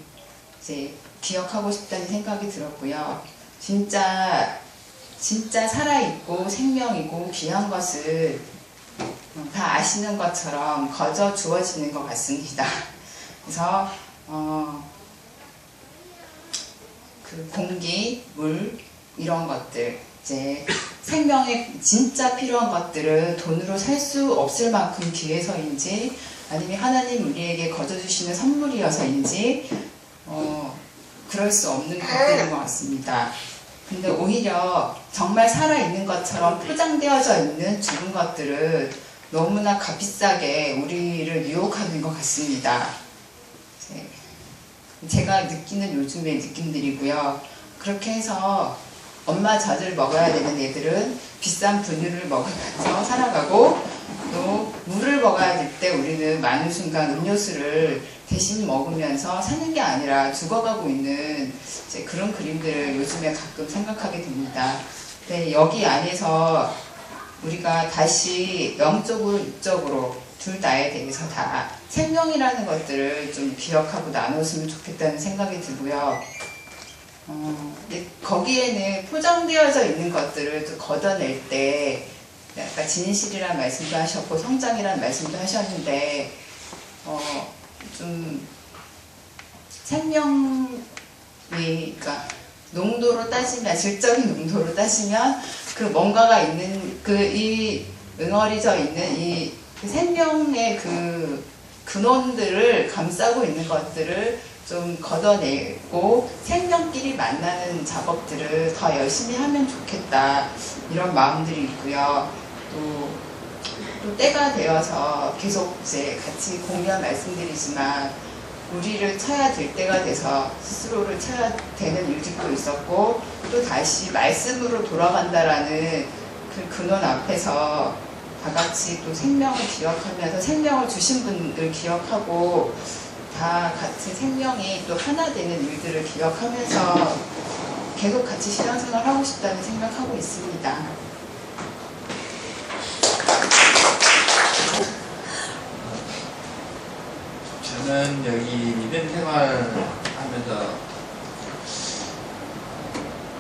이제 기억하고 싶다는 생각이 들었고요. 진짜 살아있고 생명이고 귀한 것을 다 아시는 것처럼 거저 주어지는 것 같습니다. 그래서 그 공기, 물 이런 것들 이제 생명에 진짜 필요한 것들은 돈으로 살 수 없을 만큼 귀해서인지 아니면 하나님 우리에게 거저 주시는 선물이어서인지 그럴 수 없는 것들인 것 같습니다. 근데 오히려 정말 살아있는 것처럼 포장되어져 있는 죽은 것들은 너무나 값비싸게 우리를 유혹하는 것 같습니다. 제가 느끼는 요즘의 느낌들이고요. 그렇게 해서 엄마 젖을 먹어야 되는 애들은 비싼 분유를 먹으면서 살아가고 또 물을 먹어야 될 때 우리는 많은 순간 음료수를 대신 먹으면서 사는 게 아니라 죽어가고 있는 이제 그런 그림들을 요즘에 가끔 생각하게 됩니다. 근데 여기 안에서 우리가 다시 영적으로 육적으로 둘 다에 대해서 다 생명이라는 것들을 좀 기억하고 나눴으면 좋겠다는 생각이 들고요. 거기에는 포장되어져 있는 것들을 또 걷어낼 때 아까 진실이라는 말씀도 하셨고 성장이라는 말씀도 하셨는데 좀 생명이 그러니까 농도로 따지면 질적인 농도로 따지면 그 뭔가가 있는 이 응어리져 있는 이 생명의 그 근원들을 감싸고 있는 것들을 좀 걷어내고 생명끼리 만나는 작업들을 더 열심히 하면 좋겠다 이런 마음들이 있고요. 또 때가 되어서 계속 이제 같이 공유한 말씀드리지만 우리를 쳐야 될 때가 돼서 스스로를 쳐야 되는 일들도 있었고 또 다시 말씀으로 돌아간다라는 그 근원 앞에서 다 같이 또 생명을 기억하면서 생명을 주신 분을 기억하고 다 같이 생명이 또 하나 되는 일들을 기억하면서 계속 같이 신앙생활 하고 싶다는 생각하고 있습니다. 저는 여기 믿음 생활하면서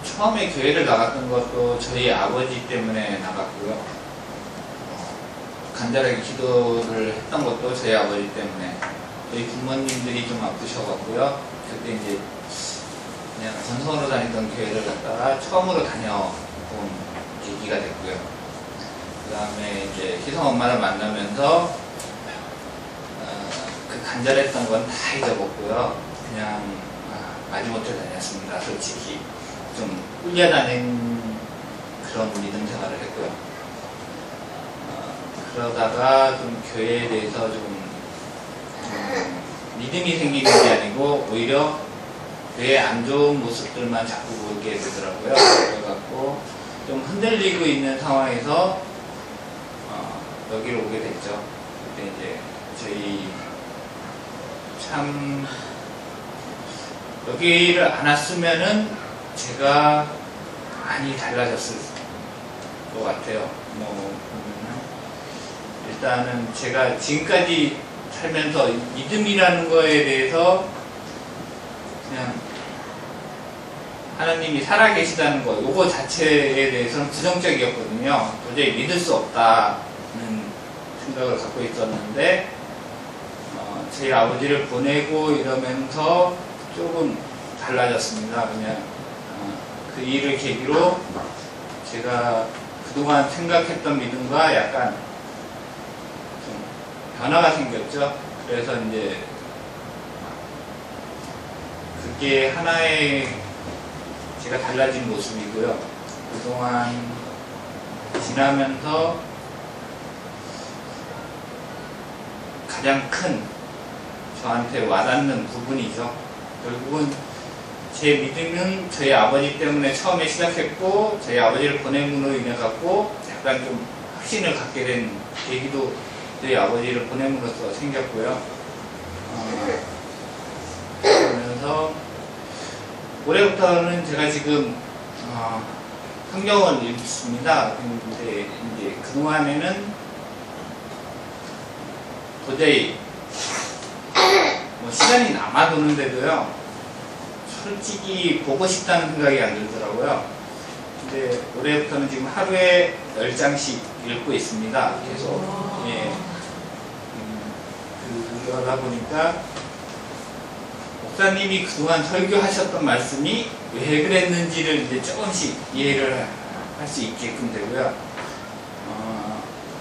처음에 교회를 나갔던 것도 저희 아버지 때문에 나갔고요. 간절하게 기도를 했던 것도 저희 아버지 때문에 저희 부모님들이 좀 아프셔갖고요. 그때 이제 그냥 건성으로 다니던 교회를 갔다가 처음으로 다녀본 계기가 됐고요. 그 다음에 이제 희성 엄마를 만나면서 그 간절했던 건 다 잊어먹고요. 그냥 마지못해 다녔습니다. 솔직히 좀 끌려다닌 그런 믿음 생활을 했고요. 그러다가 좀 교회에 대해서 좀 믿음이 생기는 게 아니고 오히려 교회의 안 좋은 모습들만 자꾸 보게 되더라고요. 그래갖고 좀 흔들리고 있는 상황에서 여기로 오게 됐죠. 그때 이제 저희 참 여기를 안 왔으면은 제가 많이 달라졌을 것 같아요. 일단은 제가 지금까지 살면서 믿음이라는 거에 대해서 그냥 하나님이 살아계시다는 거 요거 자체에 대해서는 부정적이었거든요. 도저히 믿을 수 없다는 생각을 갖고 있었는데 저희 아버지를 보내고 이러면서 조금 달라졌습니다. 그냥 그 일을 계기로 제가 그동안 생각했던 믿음과 약간 좀 변화가 생겼죠. 그래서 이제 그게 하나의 제가 달라진 모습이고요. 그동안 지나면서 가장 큰 저한테 와닿는 부분이죠. 결국은 제 믿음은 저희 아버지 때문에 처음에 시작했고 저희 아버지를 보냄으로 인해 갖고 약간 좀 확신을 갖게 된 계기도 저희 아버지를 보냄으로써 생겼고요. 그러면서 올해부터는 제가 지금 성경을 읽습니다. 근데 이제 그동안에는 도저히 시간이 남아도는데도요, 솔직히 보고 싶다는 생각이 안 들더라고요. 근데 올해부터는 지금 하루에 10장씩 읽고 있습니다. 계속. 예. 그러다 보니까 목사님이 그동안 설교하셨던 말씀이 왜 그랬는지를 이제 조금씩 이해를 할 수 있게끔 되고요.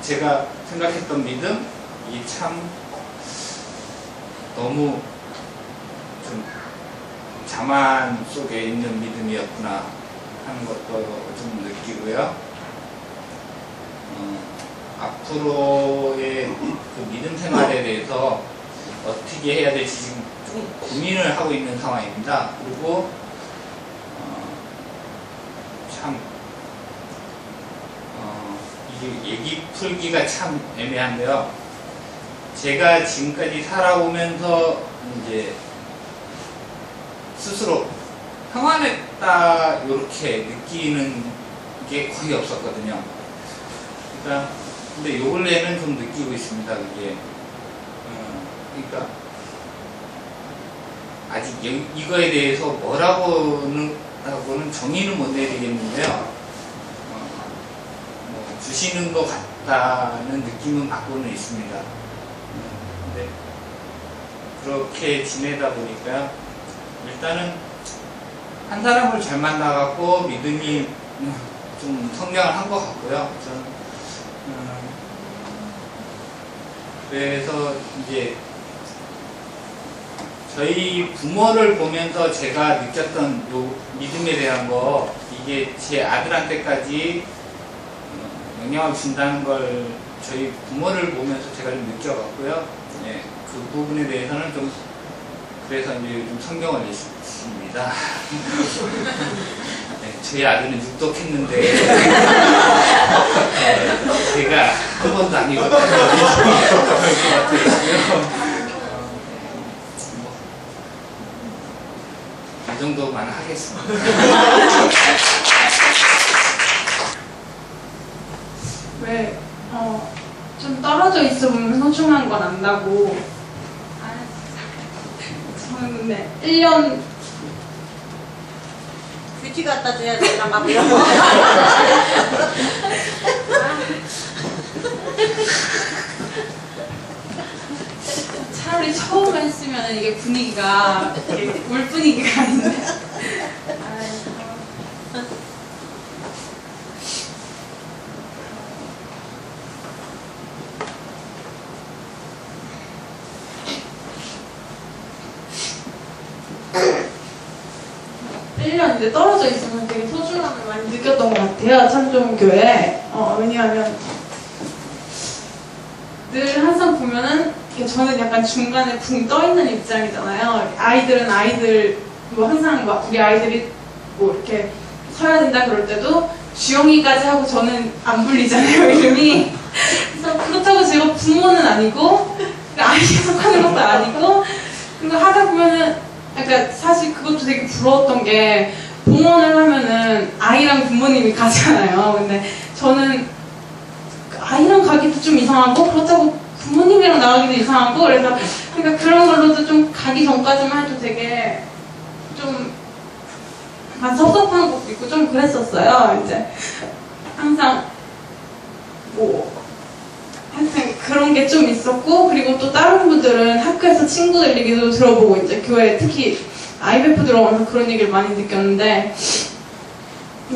제가 생각했던 믿음, 이게 참 너무 좀 자만 속에 있는 믿음이었구나 하는 것도 좀 느끼고요. 앞으로의 그 믿음 생활에 대해서 어떻게 해야 될지 지금 좀 고민을 하고 있는 상황입니다. 그리고 참 이게 얘기 풀기가 참 애매한데요. 제가 지금까지 살아오면서 이제 스스로 평안했다 이렇게 느끼는 게 거의 없었거든요. 그러니까 근데 요 근래는 좀 느끼고 있습니다. 그게 그러니까 아직 이거에 대해서 뭐라고는 정의는 못 내리겠는데요. 주시는 것 같다는 느낌은 받고는 있습니다. 근데 그렇게 지내다 보니까 일단은 한 사람을 잘 만나갖고 믿음이 좀 성장을 한 것 같고요. 저는 그래서 이제 저희 부모를 보면서 제가 느꼈던 요 믿음에 대한 거, 이게 제 아들한테까지 영향을 준다는 걸 저희 부모를 보면서 제가 좀 느껴봤고요. 네, 그 부분에 대해서는 좀 그래서 이제 좀 성경을 읽습니다. 네, 저희 아들은 육독했는데 제가 한 번도 안 읽었다는 것 같아요. 이 정도만 하겠습니다. 왜, 좀 떨어져 있어 보면 소중한 건 안다고. 저는 근데 1년 휴지 갖다 줘야 되나 막 이런 거. 차라리 처음 했으면 이게 분위기가 이게 울 분위기가 아닌데. 이제 떨어져 있으면 되게 소중함을 많이 느꼈던 것 같아요. 참 좋은 교회. 왜냐하면 늘 항상 보면은 저는 약간 중간에 붕 떠 있는 입장이잖아요. 아이들은 아이들 뭐 항상 막 우리 아이들이 뭐 이렇게 서야 된다 그럴 때도 주영이까지 하고 저는 안 불리잖아요, 이름이. 그래서 그렇다고 제가 부모는 아니고 아이에 속하는 것도 아니고, 그러니까 하다 보면은 그러니까 사실 그것도 되게 부러웠던 게, 봉헌을 하면은 아이랑 부모님이 가잖아요. 근데 저는 아이랑 가기도 좀 이상하고, 그렇다고 부모님이랑 나가기도 이상하고, 그래서 그러니까 그런 걸로도 좀 가기 전까지만 해도 되게 좀 약간 섭섭한 것도 있고 좀 그랬었어요. 이제 항상 뭐 하여튼 그런 게 좀 있었고, 그리고 또 다른 분들은 학교에서 친구들 얘기도 들어보고, 이제 교회 특히 IMF 들어가면서 그런 얘기를 많이 느꼈는데,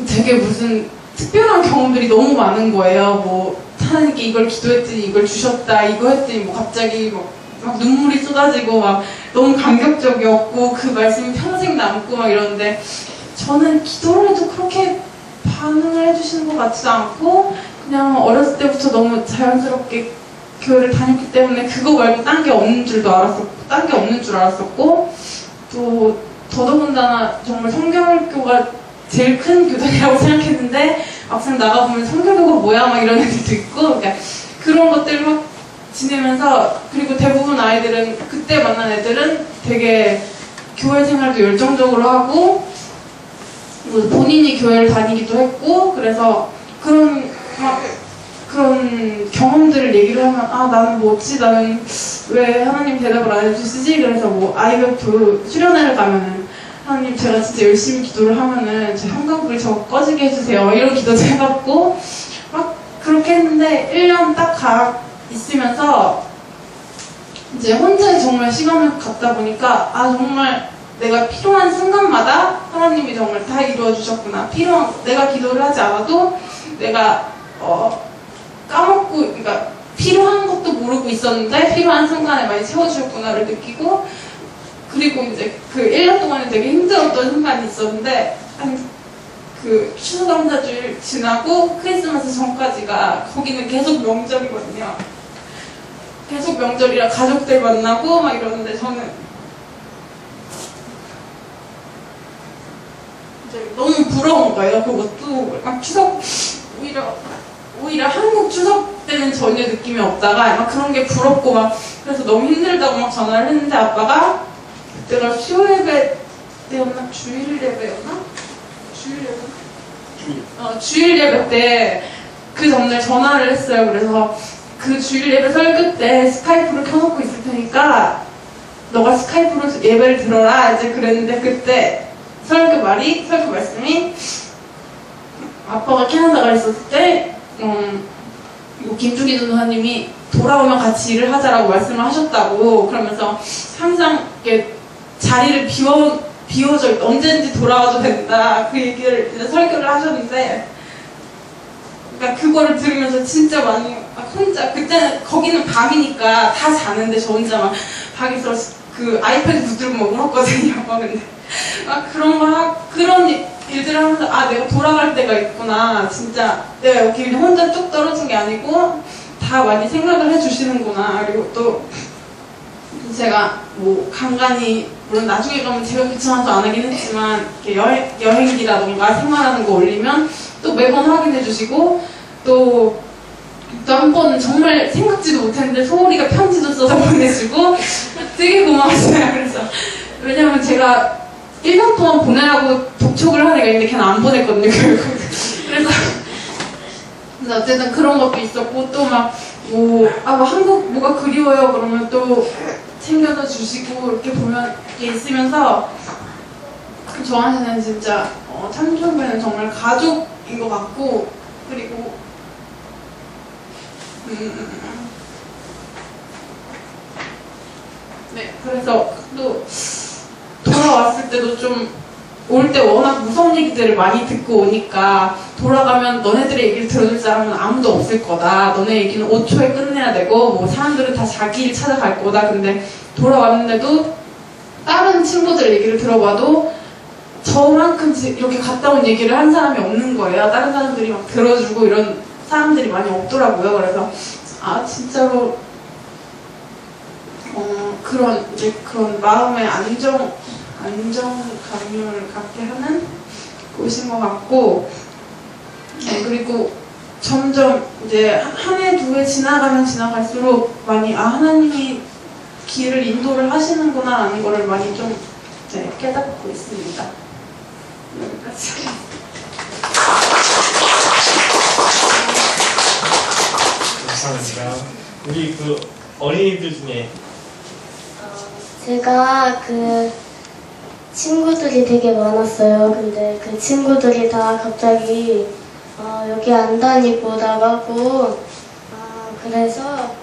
되게 무슨 특별한 경험들이 너무 많은 거예요. 뭐 하나님께 이걸 기도했더니 이걸 주셨다, 이거 했더니 뭐 갑자기 막 눈물이 쏟아지고 막 너무 감격적이었고, 그 말씀이 평생 남고 막 이러는데, 저는 기도를 해도 그렇게 반응을 해주시는 것 같지도 않고, 그냥 어렸을 때부터 너무 자연스럽게 교회를 다녔기 때문에 그거 말고 딴 게 없는 줄 알았었고, 또 더더군다나 정말 성결교가 제일 큰 교단이라고 생각했는데 막상 나가보면 성결교가 뭐야 막 이런 애들도 있고, 그러니까 그런 것들을 막 지내면서, 그리고 대부분 아이들은, 그때 만난 애들은 되게 교회 생활도 열정적으로 하고 본인이 교회를 다니기도 했고, 그래서 그런 경험들을 얘기를 하면, 아, 나는 뭐지? 나는 왜 하나님 대답을 안 해주시지? 그래서 뭐 아이백도 수련회를 가면은, 하나님 제가 진짜 열심히 기도를 하면은 제 형광불이 저거 꺼지게 해주세요, 이런 기도도 해봤고, 막 그렇게 했는데 1년 딱 있으면서 이제 혼자 정말 시간을 갖다 보니까, 아, 정말 내가 필요한 순간마다 하나님이 정말 다 이루어주셨구나. 내가 기도를 하지 않아도 내가 까먹고, 그러니까 필요한 것도 모르고 있었는데 필요한 순간에 많이 채워주셨구나를 느끼고, 그리고 이제 그 1년 동안에 되게 힘들었던 순간이 있었는데, 그 추수감사주일 지나고 크리스마스 전까지가 거기는 계속 명절이거든요. 계속 명절이라 가족들 만나고 막 이러는데, 저는 이제 너무 부러운 거예요. 그것도 막 추석, 오히려 한국 추석 때는 전혀 느낌이 없다가 막 그런 게 부럽고, 막 그래서 너무 힘들다고 막 전화를 했는데, 아빠가 그때가 수요예배 때였나? 주일 예배였나? 주일 예배 때 그 전날 전화를 했어요. 그래서 그 주일 예배 설교 때 스카이프를 켜놓고 있을 테니까 너가 스카이프로 예배를 들어라 이제 그랬는데, 그때 설교 말씀이, 아빠가 캐나다가 있었을 때 김중희 전도사님이 돌아오면 같이 일을 하자라고 말씀을 하셨다고, 그러면서 항상 이렇게 자리를 비워져 있다, 언제든지 돌아와도 된다, 그 얘기를 이제 설교를 하셨는데, 그러니까 그거를 들으면서 진짜 많이 혼자, 그때는 거기는 밤이니까 다 자는데 저 혼자 막 방에서 그 아이패드 붙들고 막 울었거든요. 근데 막 그런 일들을 하면서, 아, 내가 돌아갈 때가 있구나, 진짜 내가 여기 그냥 혼자 뚝 떨어진 게 아니고 다 많이 생각을 해주시는구나. 그리고 또 제가 뭐 간간히, 물론 나중에 가면 제가 귀찮아서 안 하긴 했지만, 이렇게 여행기라던가 생활하는 거 올리면 또 매번 확인해 주시고, 또 한 번은 정말 생각지도 못했는데 소울이가 편지도 써서 보내주고 되게 고마웠어요. 그래서 왜냐면 제가 1년 동안 보내라고 독촉을 한 애가 있는데 걔는 안 보냈거든요, 결국. 그래서 어쨌든 그런 것도 있었고, 또 막 뭐 한국 뭐가 그리워요 그러면 또 챙겨다 주시고, 이렇게 보면 이렇게 있으면서 저한테는 진짜 참전배는 정말 가족인 것 같고, 그리고 네, 그래서 또 돌아왔을 때도 좀, 올 때 워낙 무서운 얘기들을 많이 듣고 오니까, 돌아가면 너네들의 얘기를 들어줄 사람은 아무도 없을 거다, 너네 얘기는 5초에 끝내야 되고, 뭐 사람들은 다 자기 일 찾아갈 거다. 근데 돌아왔는데도 다른 친구들 얘기를 들어봐도 저만큼 이렇게 갔다 온 얘기를 한 사람이 없는 거예요. 다른 사람들이 막 들어주고 이런 사람들이 많이 없더라고요. 그래서 진짜로 그런 마음의 안정감을 갖게 하는 곳인 것 같고, 그리고 점점 이제 한 해 두 해 지나갈수록 많이, 하나님이 길을 인도를 하시는구나 라는 거를 많이 좀 깨닫고 있습니다. 여기까지. 감사합니다. 우리 그 어린이들 중에 제가 친구들이 되게 많았어요. 근데 그 친구들이 다 갑자기 여기 안 다니고 나가고, 그래서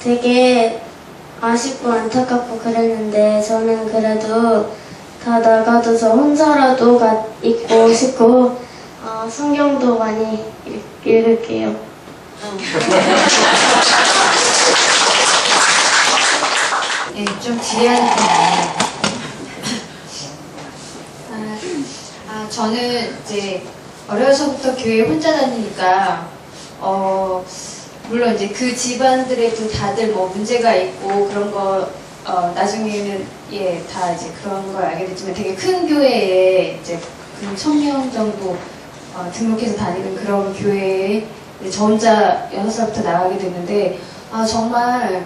되게 아쉽고 안타깝고 그랬는데, 저는 그래도 다 나가둬서 혼자라도 있고 싶고, 성경도 많이 읽을게요. 네, 좀 지혜하는 편이에요. 저는 이제 어려서부터 교회 혼자 다니니까 물론 이제 그 집안들에도 다들 뭐 문제가 있고 그런 거 나중에는 다 이제 그런 걸 알게 됐지만 되게 큰 교회에 이제 1000명 정도 등록해서 다니는 그런 교회에 저 혼자 6살부터 나가게 됐는데 정말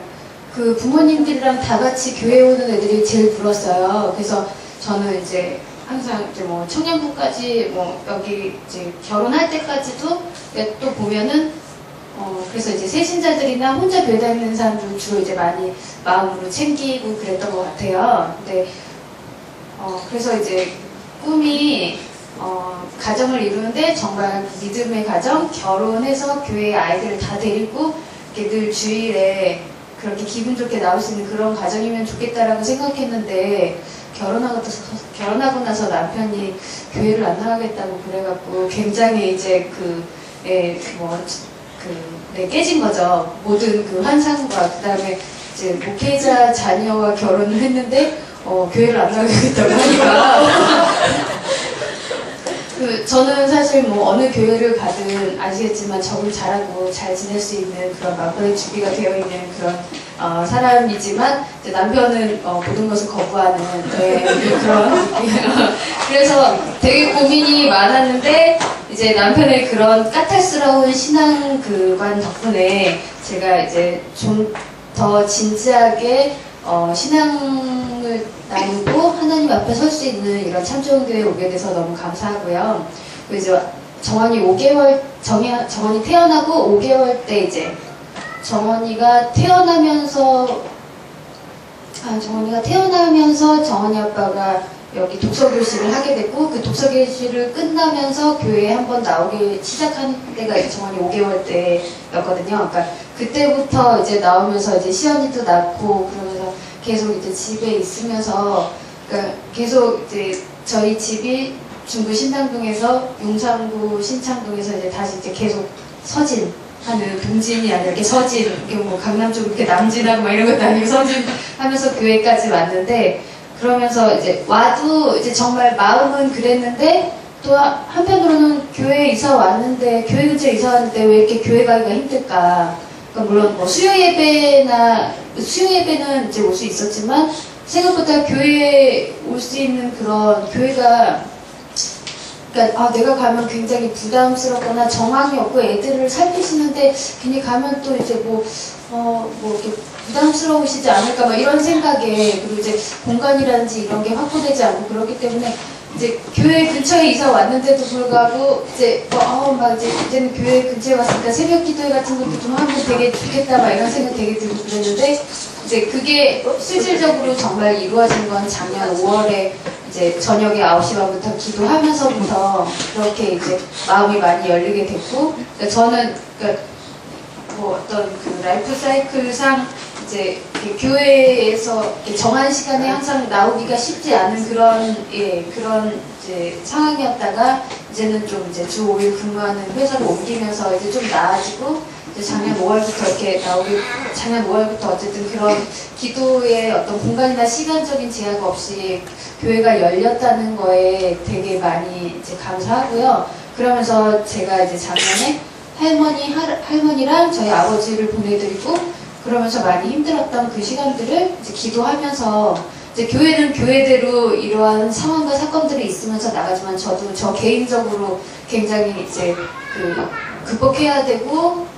그 부모님들이랑 다 같이 교회 오는 애들이 제일 부러웠어요. 그래서 저는 이제 항상 이제 뭐 청년부까지 뭐 여기 이제 결혼할 때까지도 또 보면은 그래서 이제 새신자들이나 혼자 교회 다니는 사람들 주로 이제 많이 마음으로 챙기고 그랬던 것 같아요. 근데 그래서 이제 꿈이 가정을 이루는데 정말 믿음의 가정, 결혼해서 교회에 아이들을 다 데리고 이렇게 늘 주일에 그렇게 기분 좋게 나올 수 있는 그런 가정이면 좋겠다라고 생각했는데 결혼하고 나서 남편이 교회를 안 나가겠다고 그래갖고 굉장히 이제 깨진 거죠. 모든 그 환상과 그 다음에 이제 목회자 자녀와 결혼을 했는데 교회를 안 나가겠다고 하니까 저는 사실 뭐 어느 교회를 가든 아시겠지만 적응 잘하고 잘 지낼 수 있는 그런 마음의 준비가 되어 있는 그런 사람이지만 이제 남편은 모든 것을 거부하는 그런 그래서 되게 고민이 많았는데 이제 남편의 그런 까탈스러운 신앙관 덕분에 제가 이제 좀 더 진지하게 신앙을 나누고 하나님 앞에 설 수 있는 이런 참좋은교회에 오게 돼서 너무 감사하고요. 그리고 이제 정원이 태어나고 5개월 때 이제 정원이가 태어나면서 정원이 아빠가 여기 독서교실을 하게 됐고 그 독서교실을 끝나면서 교회에 한번 나오기 시작한 때가 이제 정원이 5개월 때였거든요. 그러니까 그때부터 이제 나오면서 이제 시연이도 낳고 그러면서 계속 이제 집에 있으면서 그러니까 계속 이제 저희 집이 중구 신당동에서 용산구 신창동에서 이제 다시 이제 계속 서진하는 동진이 아니라 이렇게 서진 이렇게 뭐 강남 쪽 이렇게 남진하고 막 이런 것도 아니고 서진하면서 교회까지 왔는데 그러면서 이제 와도 이제 정말 마음은 그랬는데 또 한편으로는 교회에 이사 왔는데 교회 근처에 이사 왔는데 왜 이렇게 교회 가기가 힘들까? 그러니까 물론 뭐 수요 예배는 이제 올 수 있었지만 생각보다 교회에 올 수 있는 그런 교회가 그러니까 내가 가면 굉장히 부담스럽거나 정황이 없고 애들을 살피시는데 괜히 가면 또 이제 뭐 이렇게 부담스러우시지 않을까 막 이런 생각에 그리고 이제 공간이라든지 이런 게 확보되지 않고 그렇기 때문에 이제 교회 근처에 이사 왔는데도 불구하고 이제 이제는 교회 근처에 왔으니까 새벽 기도회 같은 것도 좀 하면 되게 좋겠다 막 이런 생각 되게 들고 그랬는데 이제 그게 실질적으로 정말 이루어진 건 작년 5월에 이제 저녁에 9시 반부터 기도하면서부터 그렇게 이제 마음이 많이 열리게 됐고 그러니까 저는 뭐 어떤 그 라이프 사이클상 이제 교회에서 정한 시간에 항상 나오기가 쉽지 않은 그런 이제 상황이었다가 이제는 좀 이제 주 5일 근무하는 회사로 옮기면서 이제 좀 나아지고 이제 작년 5월부터 어쨌든 그런 기도의 어떤 공간이나 시간적인 제약 없이 교회가 열렸다는 거에 되게 많이 이제 감사하고요. 그러면서 제가 이제 작년에 할머니랑 저희 아버지를 보내드리고 그러면서 많이 힘들었던 그 시간들을 이제 기도하면서 이제 교회는 교회대로 이러한 상황과 사건들이 있으면서 나가지만 저도 저 개인적으로 굉장히 이제 극복해야 되고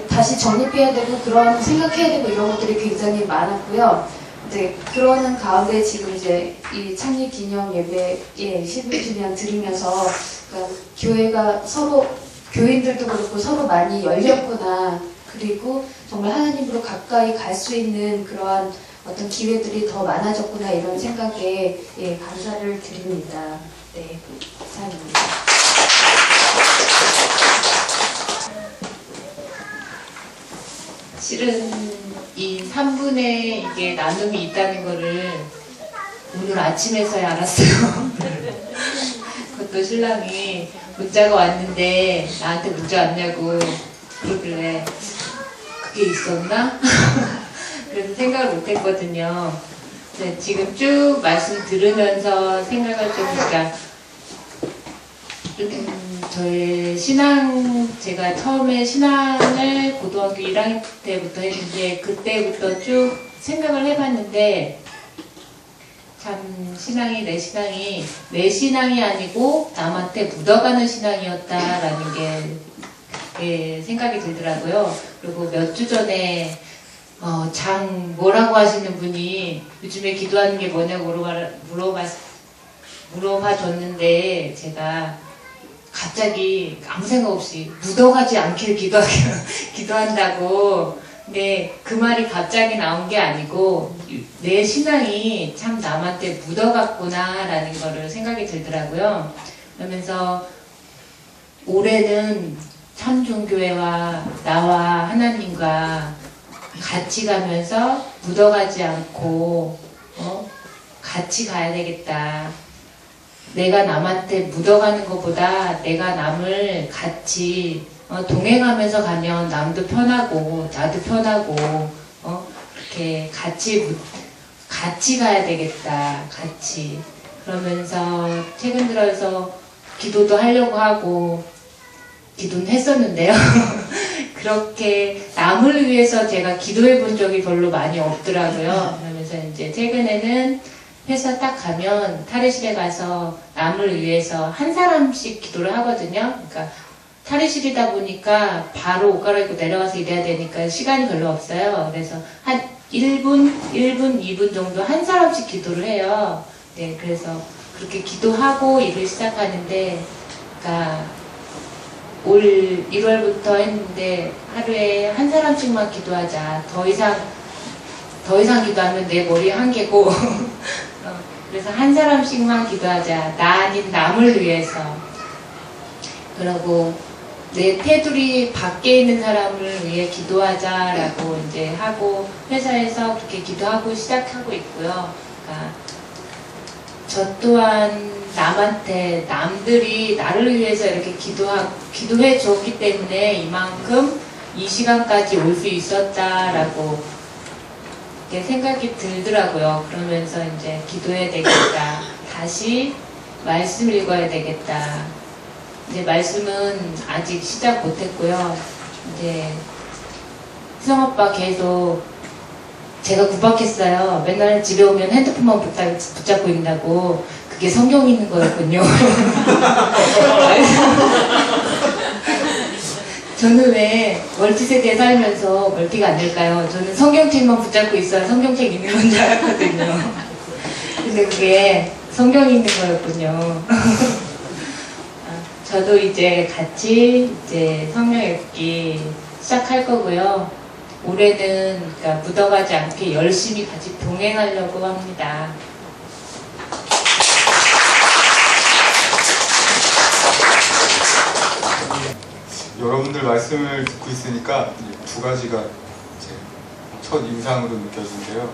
다시 전입해야 되고 그런 생각해야 되고 이런 것들이 굉장히 많았고요. 이제 그러는 가운데 지금 이제 이 창립 기념 예배에 11주년 드리면서 그러니까 교회가 서로 교인들도 그렇고 서로 많이 열렸구나. 그리고 정말 하나님으로 가까이 갈 수 있는 그러한 어떤 기회들이 더 많아졌구나 이런 생각에 감사를 드립니다. 네, 감사합니다. 실은 이 3분의 이게 나눔이 있다는 거를 오늘 아침에서야 알았어요. 그것도 신랑이 문자가 왔는데 나한테 문자 왔냐고 그러길래 그게 있었나? 그래서 생각을 못했거든요. 지금 쭉 말씀 들으면서 생각을 좀 그러니까 저의 신앙, 제가 처음에 신앙을 고등학교 1학년 때부터 했는데 그때부터 쭉 생각을 해봤는데 참 신앙이 내 신앙이 아니고 남한테 묻어가는 신앙이었다라는 게 생각이 들더라고요. 그리고 몇 주 전에 뭐라고 하시는 분이 요즘에 기도하는 게 뭐냐고 물어봐 줬는데 제가 갑자기 아무 생각 없이 묻어가지 않길 기도한다고. 근데 그 말이 갑자기 나온 게 아니고 내 신앙이 참 남한테 묻어갔구나 라는 거를 생각이 들더라고요. 그러면서 올해는 참종교회와 나와 하나님과 같이 가면서 묻어가지 않고 같이 가야 되겠다. 내가 남한테 묻어가는 것보다 내가 남을 같이 동행하면서 가면 남도 편하고 나도 편하고 이렇게 같이 가야 되겠다. 같이. 그러면서 최근 들어서 기도도 하려고 하고 기도는 했었는데요. 그렇게 남을 위해서 제가 기도해 본 적이 별로 많이 없더라고요. 그러면서 이제 최근에는 회사 딱 가면 탈의실에 가서 남을 위해서 한 사람씩 기도를 하거든요. 그러니까 탈의실이다 보니까 바로 옷 갈아입고 내려가서 일해야 되니까 시간이 별로 없어요. 그래서 한 1분, 2분 정도 한 사람씩 기도를 해요. 네, 그래서 그렇게 기도하고 일을 시작하는데, 그러니까 올 1월부터 했는데 하루에 한 사람씩만 기도하자. 더 이상 기도하면 내 머리에 한계고 그래서 한 사람씩만 기도하자. 나 아닌 남을 위해서. 그러고 내 테두리 밖에 있는 사람을 위해 기도하자라고 이제 하고 회사에서 그렇게 기도하고 시작하고 있고요. 그러니까 저 또한 남들이 나를 위해서 이렇게 기도해 줬기 때문에 이만큼 이 시간까지 올 수 있었다라고 이렇게 생각이 들더라고요. 그러면서 이제 기도해야 되겠다. 다시 말씀 읽어야 되겠다. 이제 말씀은 아직 시작 못했고요. 이제 희성오빠 계속 제가 구박했어요. 맨날 집에 오면 핸드폰만 붙잡고 있다고. 그게 성경 있는 거였군요. 저는 왜 멀티세대에 살면서 멀티가 안 될까요? 저는 성경책만 붙잡고 있어야 성경책 있는 건 줄 알았거든요. 근데 그게 성경이 있는 거였군요. 저도 이제 같이 성경 읽기 시작할 거고요. 올해는 그러니까 묻어가지 않게 열심히 같이 동행하려고 합니다. 여러분들 말씀을 듣고 있으니까 두 가지가 제 첫 인상으로 느껴지는데요.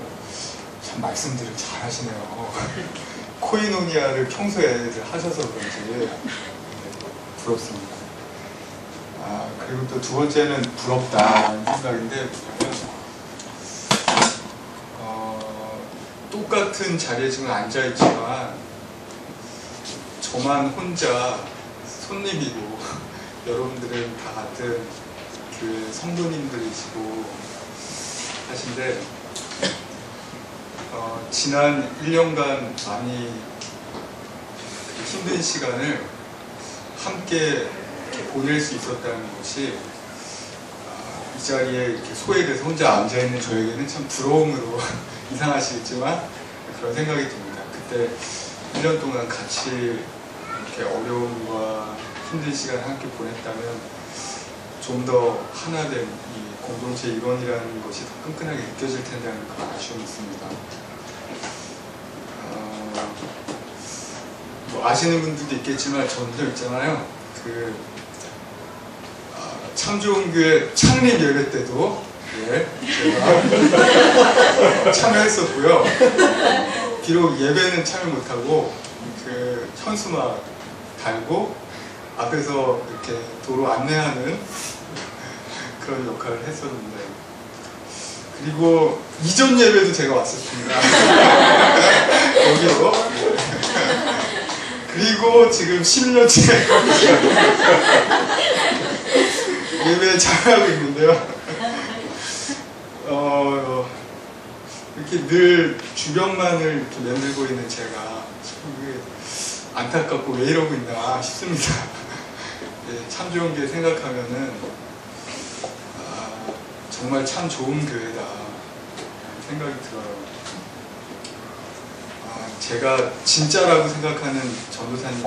참 말씀들을 잘 하시네요. 코이노니아를 평소에 하셔서 그런지 부럽습니다. 그리고 또 두 번째는 부럽다는 생각인데, 똑같은 자리에 지금 앉아있지만 저만 혼자 손님이고 여러분들은 다 같은 교회 성도님들이시고 하신데, 지난 1년간 많이 힘든 시간을 함께 보낼 수 있었다는 것이 이 자리에 이렇게 소외돼서 혼자 앉아있는 저에게는 참 부러움으로 이상하시겠지만 그런 생각이 듭니다. 그때 1년 동안 같이 이렇게 어려움과 힘든 시간을 함께 보냈다면 좀 더 하나된 이 공동체 일원이라는 것이 더 끈끈하게 느껴질 텐데라는 그런 아쉬움이 있습니다. 뭐 아시는 분들도 있겠지만 저도 있잖아요. 참 좋은 교회 창립 예배 때도 제가 참여했었고요. 비록 예배는 참여 못하고 현수막 달고 앞에서 이렇게 도로 안내하는 그런 역할을 했었는데, 그리고 이전 예배도 제가 왔었습니다. 거기로. 그리고 지금 10년째 예배에 참여하고 있는데요. 이렇게 늘 주변만을 이렇게 만들고 있는 제가 참 안타깝고 왜 이러고 있나 싶습니다. 네, 참 좋은 게 생각하면은 정말 참 좋은 교회다 생각이 들어요. 제가 진짜라고 생각하는 전도사님이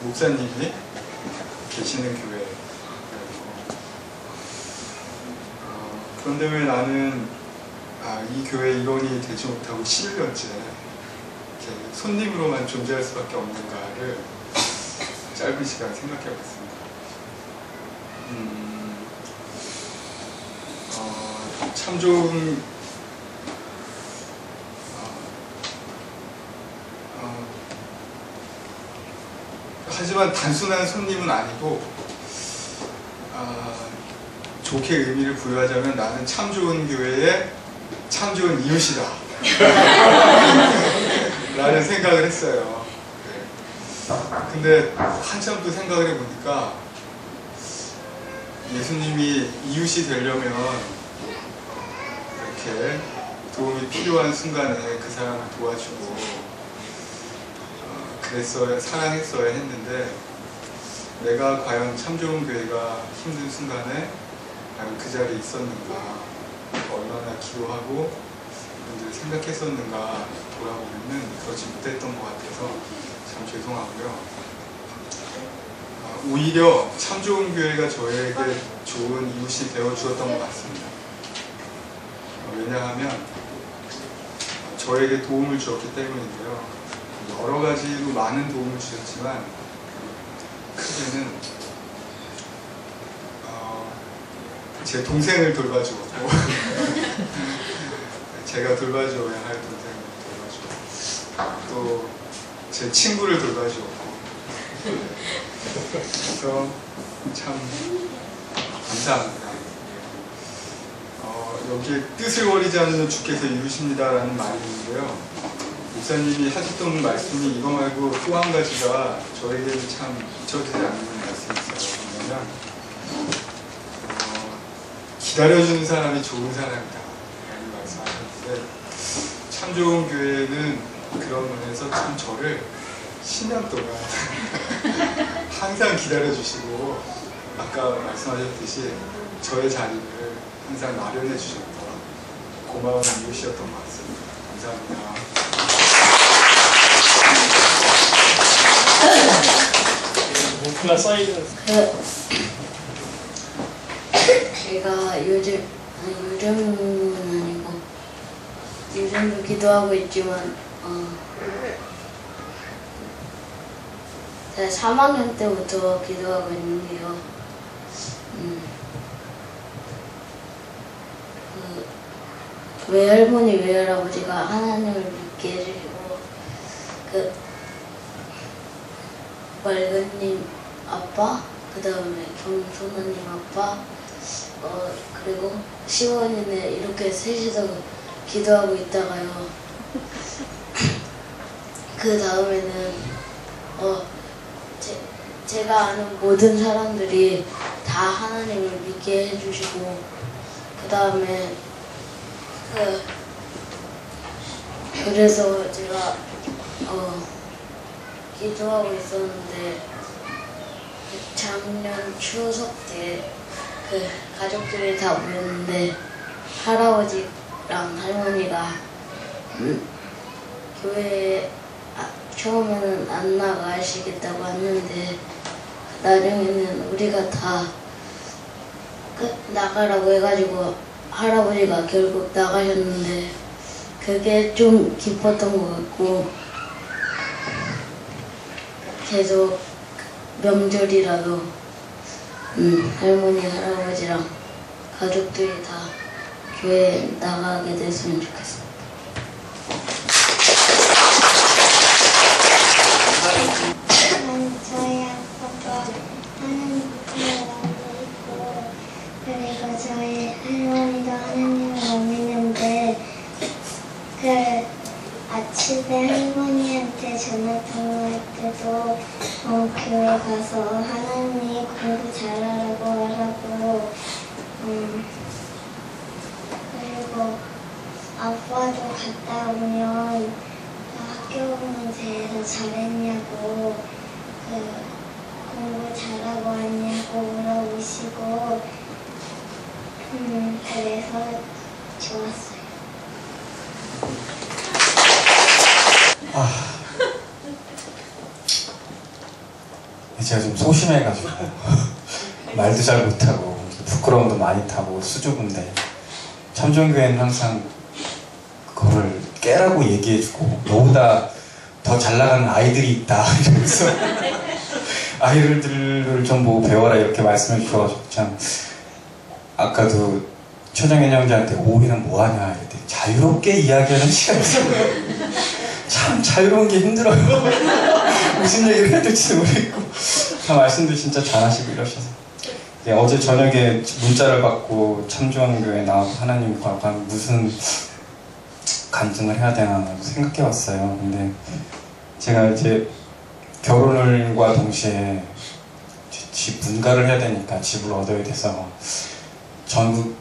목사님이 계시는 교회. 그런데 왜 나는 이 교회 일원이 되지 못하고 11년째 이렇게 손님으로만 존재할 수밖에 없는가를 짧은 시간 생각해 봤습니다. 참 좋은 하지만 단순한 손님은 아니고 좋게 의미를 부여하자면 나는 참 좋은 교회의 참 좋은 이웃이다 라는 생각을 했어요. 근데 한참 또 생각을 해보니까 예수님이 이웃이 되려면 이렇게 도움이 필요한 순간에 그 사람을 도와주고 그랬어야, 사랑했어야 했는데 내가 과연 참 좋은 교회가 힘든 순간에 과연 그 자리에 있었는가, 얼마나 기도하고 분들을 생각했었는가 돌아보면은 그렇지 못했던 것 같아서 참 죄송하고요. 오히려 참 좋은 교회가 저에게 좋은 이웃이 되어주었던 것 같습니다. 왜냐하면 저에게 도움을 주었기 때문인데요. 여러 가지로 많은 도움을 주셨지만 크게는 제 동생을 돌봐주었고 제가 돌봐줘야 할 동생을 돌봐주었고 또 제 친구를 돌봐주었고 그래서 참 감사합니다. 여기에 뜻을 버리지 않으면 주께서 이루십니다라는 말이 있는데요. 목사님이 하셨던 말씀이 이거 말고 또 한 가지가 저에게는 참 잊혀지지 않는 말씀이 있어요. 뭐냐면 기다려주는 사람이 좋은 사람이다 라는 말씀하셨는데 참 좋은 교회는 그런 면에서 참 저를 10년 동안 항상 기다려주시고 아까 말씀하셨듯이 저의 자리를 항상 마련해 주셨던 고마운 이웃이었던 것 같습니다. 감사합니다. 뭉크가 써있는 제가 요즘은 아니고 요즘도 기도하고 있지만 제가 3학년 때부터 기도하고 있는데요. 외할머니 외할아버지가 하나님을 믿게 해주시고 말근님 아빠, 그 다음에 경소나님 아빠, 그리고 시원이네 이렇게 셋이서 기도하고 있다가요. 그 다음에는 제가 아는 모든 사람들이 다 하나님을 믿게 해주시고 그 다음에 그래서 제가 기도하고 있었는데 작년 추석 때 가족들이 다 모였는데 할아버지랑 할머니가 교회에 처음에는 안 나가시겠다고 했는데 나중에는 우리가 다 나가라고 해가지고 할아버지가 결국 나가셨는데 그게 좀 기뻤던 것 같고 계속 명절이라도 할머니 할아버지랑 가족들이 다 교회에 나가게 됐으면 좋겠습니다. 저희 아빠가 하나님을 알고 있고 그리고 저희 할머니도 하나님을 못 믿는데 아침에 할머니한테 전화 통화할 때도 교회 가서 하나님 공부 잘하라고 하라고 그리고 아빠도 갔다 오면 학교 문제에서 잘했냐고 공부 잘하고 왔냐고 물어보시고 그래서 좋았어요. 제가 좀 소심해가지고 말도 잘 못하고 부끄러움도 많이 타고 수줍은데 참좋은교회는 항상 그거를 깨라고 얘기해주고 너보다 더 잘 나가는 아이들이 있다 이러면서 아이들을 좀 보고 배워라 이렇게 말씀해 주셔가지고 참 아까도 최정현 형제한테 오후에는 뭐하냐 이랬더니 자유롭게 이야기하는 시간이었어요. 참 자유로운 게 힘들어요. 무슨 얘기를 해야 될지 모르겠고 다 말씀도 진짜 잘하시고 이러셔서 어제 저녁에 문자를 받고 참좋은교회 나와서 하나님과 무슨 간증을 해야 되나 생각해 봤어요. 근데 제가 이제 결혼과 동시에 집 분가를 해야 되니까 집을 얻어야 돼서 전국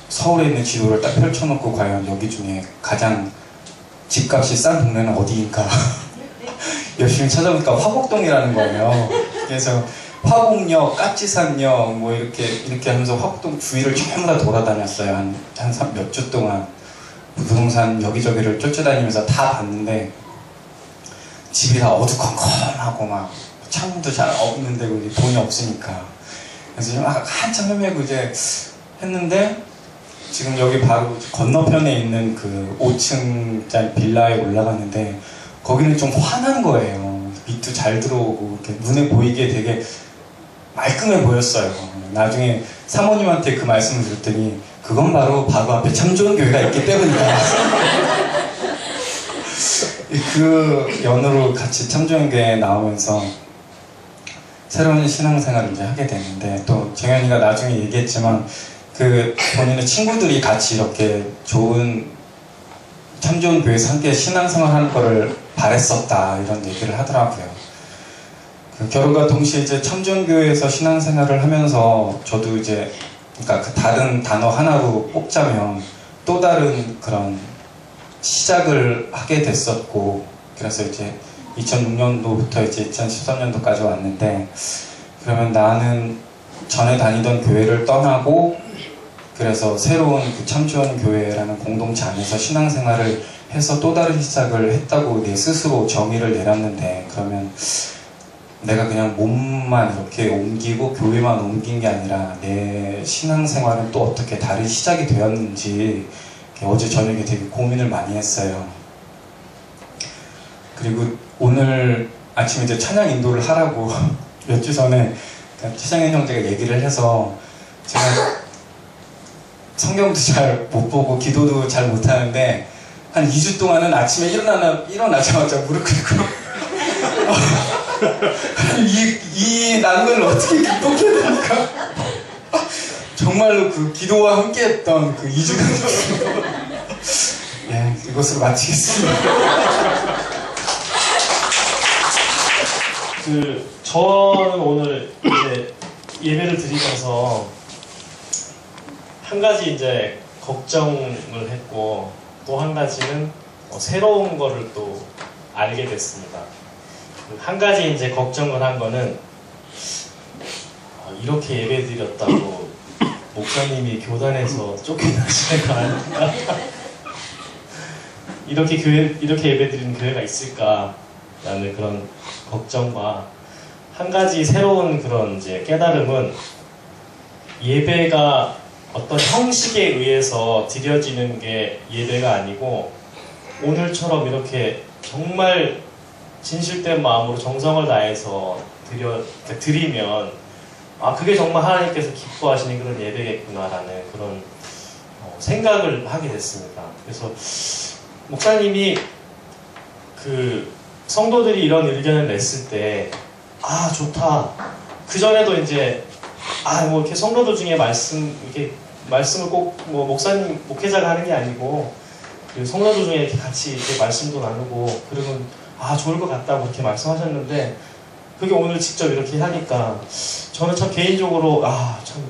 서울에 있는 지도를 딱 펼쳐놓고 과연 여기 중에 가장 집값이 싼 동네는 어디인가 열심히 찾아보니까 화곡동이라는 거예요. 그래서 화곡역, 까치산역 뭐 이렇게 하면서 화곡동 주위를 전부 다 돌아다녔어요. 한 몇 주 동안 부동산 여기저기를 쫓아다니면서 다 봤는데 집이 다 어두컴컴하고 막 창문도 잘 없는 데고 돈이 없으니까 그래서 막 한참 헤매고 이제 했는데 지금 여기 바로 건너편에 있는 그 5층짜리 빌라에 올라갔는데 거기는 좀 환한 거예요. 빛도 잘 들어오고 이렇게 눈에 보이게 되게 말끔해 보였어요. 나중에 사모님한테 그 말씀을 드렸더니 그건 바로 앞에 참좋은교회가 있기 때문이다. 그 연으로 같이 참좋은교회에 나오면서 새로운 신앙생활을 이제 하게 됐는데 또 정현이가 나중에 얘기했지만 그 본인의 친구들이 같이 이렇게 좋은 참좋은교회에서 함께 신앙생활 하는 거를 바랬었다 이런 얘기를 하더라고요. 그 결혼과 동시에 이제 참좋은교회에서 신앙생활을 하면서 저도 이제 그러니까 그 다른 단어 하나로 뽑자면 또 다른 그런 시작을 하게 됐었고 그래서 이제 2006년도부터 이제 2013년도까지 왔는데 그러면 나는 전에 다니던 교회를 떠나고 그래서 새로운 그 참좋은교회라는 공동체 안에서 신앙생활을 해서 또 다른 시작을 했다고 내 스스로 정의를 내렸는데 그러면 내가 그냥 몸만 이렇게 옮기고 교회만 옮긴 게 아니라 내 신앙생활은 또 어떻게 다른 시작이 되었는지 어제 저녁에 되게 고민을 많이 했어요. 그리고 오늘 아침에 이제 찬양 인도를 하라고 몇 주 전에 최정현 형제가 얘기를 해서 제가 성경도 잘 못 보고 기도도 잘 못하는데 한 2주 동안은 아침에 일어나자마자 무릎 꿇고 이 난을 어떻게 극복해야 될까? 정말로 그 기도와 함께했던 그 2주간 예, 이것으로 마치겠습니다. 저는 오늘 이제 예배를 드리면서 한 가지 이제 걱정을 했고 또 한 가지는 새로운 거를 또 알게 됐습니다. 한 가지 이제 걱정을 한 거는 이렇게 예배 드렸다고 목사님이 교단에서 쫓겨나시는 거 아닐까? 이렇게 예배 드리는 교회가 있을까라는 그런 걱정과 한 가지 새로운 그런 이제 깨달음은 예배가 어떤 형식에 의해서 드려지는 게 예배가 아니고 오늘처럼 이렇게 정말 진실된 마음으로 정성을 다해서 드리면 그게 정말 하나님께서 기뻐하시는 그런 예배겠구나라는 그런 생각을 하게 됐습니다. 그래서 목사님이 그 성도들이 이런 의견을 냈을 때 좋다. 그 전에도 이제 뭐 이렇게 성도들 중에 말씀을 꼭 목사님 목회자가 하는 게 아니고 그 성도들 중에 이렇게 같이 이렇게 말씀도 나누고 그러면 좋을 것 같다고 이렇게 말씀하셨는데 그게 오늘 직접 이렇게 하니까 저는 참 개인적으로 참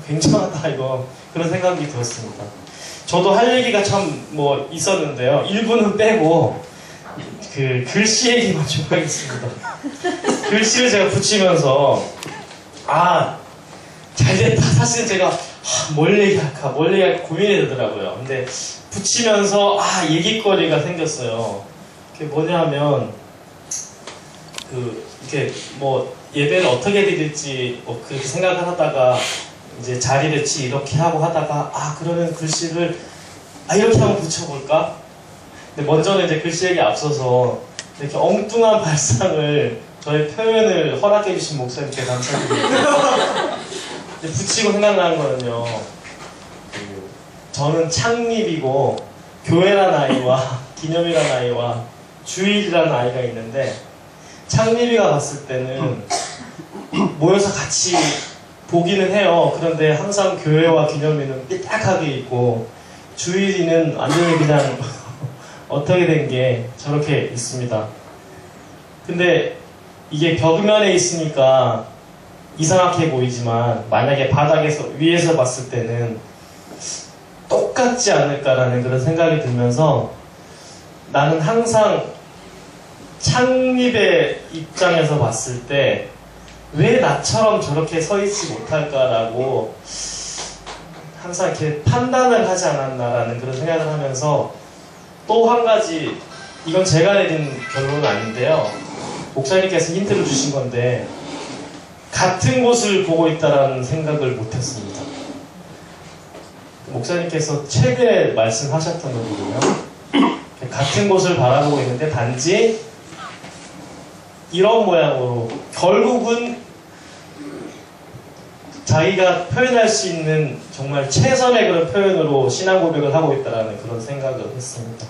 굉장하다 이거 그런 생각이 들었습니다. 저도 할 얘기가 참 뭐 있었는데요. 일부는 빼고 그 글씨 얘기만 좀 하겠습니다. 글씨를 제가 붙이면서 잘됐다. 사실 제가 뭘 얘기할까 고민이 되더라고요. 근데 붙이면서 얘기거리가 생겼어요. 그게 뭐냐면 이렇게 뭐 예배를 어떻게 드릴지 그렇게 생각을 하다가 이제 자리를 이렇게 하고 하다가 그러면 글씨를 이렇게 한번 붙여볼까? 근데 먼저는 이제 글씨 얘기 앞서서 이렇게 엉뚱한 발상을 저의 표현을 허락해 주신 목사님께 감사드립니다. 붙이고 생각나는 거는요. 저는 창립이고 교회라는 아이와 기념이라는 아이와 주일이라는 아이가 있는데 창립이가 봤을 때는 모여서 같이 보기는 해요. 그런데 항상 교회와 기념이는 삐딱하게 있고 주일이는 완전히 그냥 어떻게 된 게 저렇게 있습니다. 근데 이게 벽면에 있으니까 이상하게 보이지만 만약에 바닥에서 위에서 봤을 때는 똑같지 않을까라는 그런 생각이 들면서 나는 항상 창립의 입장에서 봤을 때 왜 나처럼 저렇게 서 있지 못할까라고 항상 이렇게 판단을 하지 않았나라는 그런 생각을 하면서 또 한 가지 이건 제가 내린 결론은 아닌데요. 목사님께서 힌트를 주신 건데 같은 곳을 보고 있다라는 생각을 못했습니다. 목사님께서 최근에 말씀하셨던 거거든요. 같은 곳을 바라보고 있는데 단지 이런 모양으로 결국은 자기가 표현할 수 있는 정말 최선의 그런 표현으로 신앙 고백을 하고 있다라는 그런 생각을 했습니다.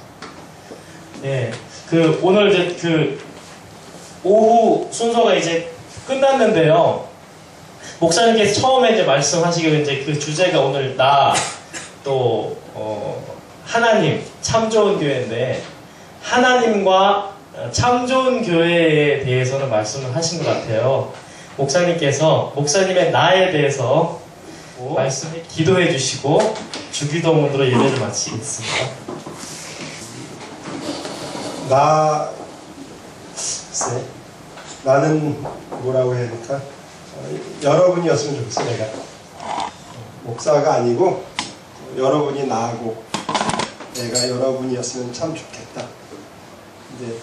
오늘 이제 오후 순서가 이제 끝났는데요. 목사님께서 처음에 이제 말씀하시기로 이제 그 주제가 오늘 하나님 참 좋은 교회인데 하나님과 참 좋은 교회에 대해서는 말씀을 하신 것 같아요. 목사님께서 목사님의 나에 대해서 말씀을 기도해 주시고 주기도문으로 예배를 마치겠습니다. 나는 뭐라고 해야 될까? 여러분이었으면 좋겠어. 내가 목사가 아니고 여러분이 나하고 내가 여러분이었으면 참 좋겠다. 근데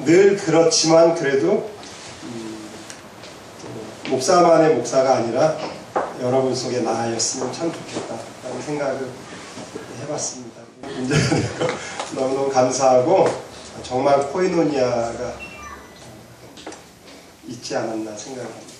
늘 그렇지만 그래도 목사만의 목사가 아니라 여러분 속에 나였으면 참 좋겠다라는 생각을 해봤습니다. 이제 너무너무 감사하고 정말 코이노니아가 있지 않았나 생각합니다.